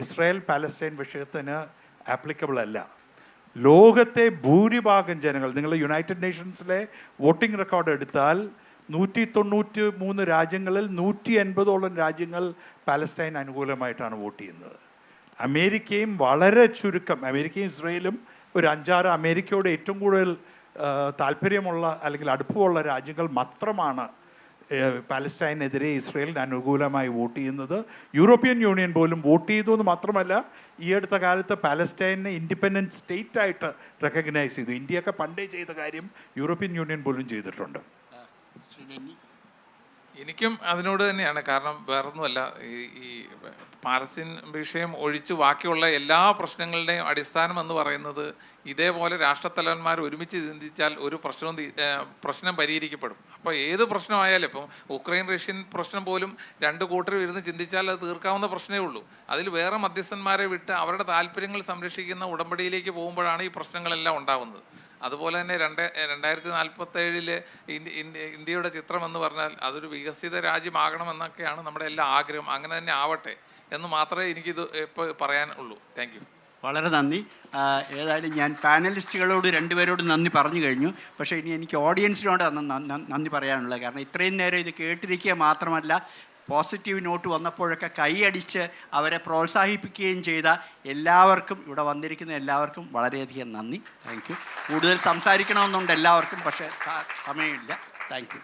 ഇസ്രായേൽ പാലസ്തീൻ വിഷയത്തിന് ആപ്ലിക്കബിൾ അല്ല. ലോകത്തെ ഭൂരിഭാഗം ജനങ്ങൾ, നിങ്ങൾ യുണൈറ്റഡ് നേഷൻസിലെ വോട്ടിംഗ് റെക്കോർഡ് എടുത്താൽ 193 രാജ്യങ്ങളിൽ 180ഓളം രാജ്യങ്ങൾ പാലസ്തീൻ അനുകൂലമായിട്ടാണ് വോട്ട് ചെയ്യുന്നത്. അമേരിക്കയും വളരെ ചുരുക്കം, അമേരിക്കയും ഇസ്രായേലും ഒരു 5-6 അമേരിക്കയോട് ഏറ്റവും കൂടുതൽ താല്പര്യമുള്ള അല്ലെങ്കിൽ അടുപ്പമുള്ള രാജ്യങ്ങൾ മാത്രമാണ് പാലസ്തീനെതിരെ ഇസ്രായേലിന് അനുകൂലമായി വോട്ട് ചെയ്യുന്നത്. യൂറോപ്യൻ യൂണിയൻ പോലും വോട്ട് ചെയ്തു എന്ന് മാത്രമല്ല, ഈ അടുത്ത കാലത്ത് പാലസ്തീനെ ഇൻഡിപെൻഡൻറ്റ് സ്റ്റേറ്റ് ആയിട്ട് റെക്കഗ്നൈസ് ചെയ്തു. ഇന്ത്യയൊക്കെ പണ്ടേ ചെയ്ത കാര്യം യൂറോപ്യൻ യൂണിയൻ പോലും ചെയ്തിട്ടുണ്ട്. എനിക്കും അതിനോട് തന്നെയാണ്. കാരണം വേറൊന്നുമല്ല, ഈ പാലസ്തീൻ വിഷയം ഒഴിച്ച് ബാക്കിയുള്ള എല്ലാ പ്രശ്നങ്ങളുടെയും അടിസ്ഥാനം എന്ന് പറയുന്നത് ഇതേപോലെ രാഷ്ട്രത്തലവന്മാർ ഒരുമിച്ച് ചിന്തിച്ചാൽ ഒരു പ്രശ്നം പരിഹരിക്കപ്പെടും. അപ്പോൾ ഏത് പ്രശ്നമായാലും, ഇപ്പം ഉക്രൈൻ റഷ്യൻ പ്രശ്നം പോലും രണ്ട് കൂട്ടർ ഇരുന്ന് ചിന്തിച്ചാൽ അത് തീർക്കാവുന്ന പ്രശ്നമേ ഉള്ളൂ. അതിൽ വേറെ മധ്യസ്ഥന്മാരെ വിട്ട് അവരുടെ താല്പര്യങ്ങൾ സംരക്ഷിക്കുന്ന ഉടമ്പടിയിലേക്ക് പോകുമ്പോഴാണ് ഈ പ്രശ്നങ്ങളെല്ലാം ഉണ്ടാവുന്നത്. അതുപോലെ തന്നെ 2047 ഇന്ത്യയുടെ ചിത്രം എന്ന് പറഞ്ഞാൽ അതൊരു വികസിത രാജ്യമാകണമെന്നൊക്കെയാണ് നമ്മുടെ എല്ലാ ആഗ്രഹം. അങ്ങനെ തന്നെ ആവട്ടെ എന്ന് മാത്രമേ എനിക്കിത് ഇപ്പോൾ പറയാനുള്ളൂ. Thank you. വളരെ നന്ദി. ഏതായാലും ഞാൻ പാനലിസ്റ്റുകളോട് രണ്ടുപേരോട് നന്ദി പറഞ്ഞു കഴിഞ്ഞു. പക്ഷേ ഇനി എനിക്ക് ഓഡിയൻസിനോട് നന്ദി പറയാനുള്ളത്, കാരണം ഇത്രയും നേരം ഇത് കേട്ടിരിക്കുക മാത്രമല്ല, പോസിറ്റീവ് നോട്ട് വന്നപ്പോഴൊക്കെ കൈയടിച്ച് അവരെ പ്രോത്സാഹിപ്പിക്കുകയും ചെയ്ത എല്ലാവർക്കും, ഇവിടെ വന്നിരിക്കുന്ന എല്ലാവർക്കും വളരെയധികം നന്ദി. Thank you. കൂടുതൽ സംസാരിക്കണമെന്നുണ്ട് എല്ലാവർക്കും, പക്ഷേ സമയമില്ല. Thank you.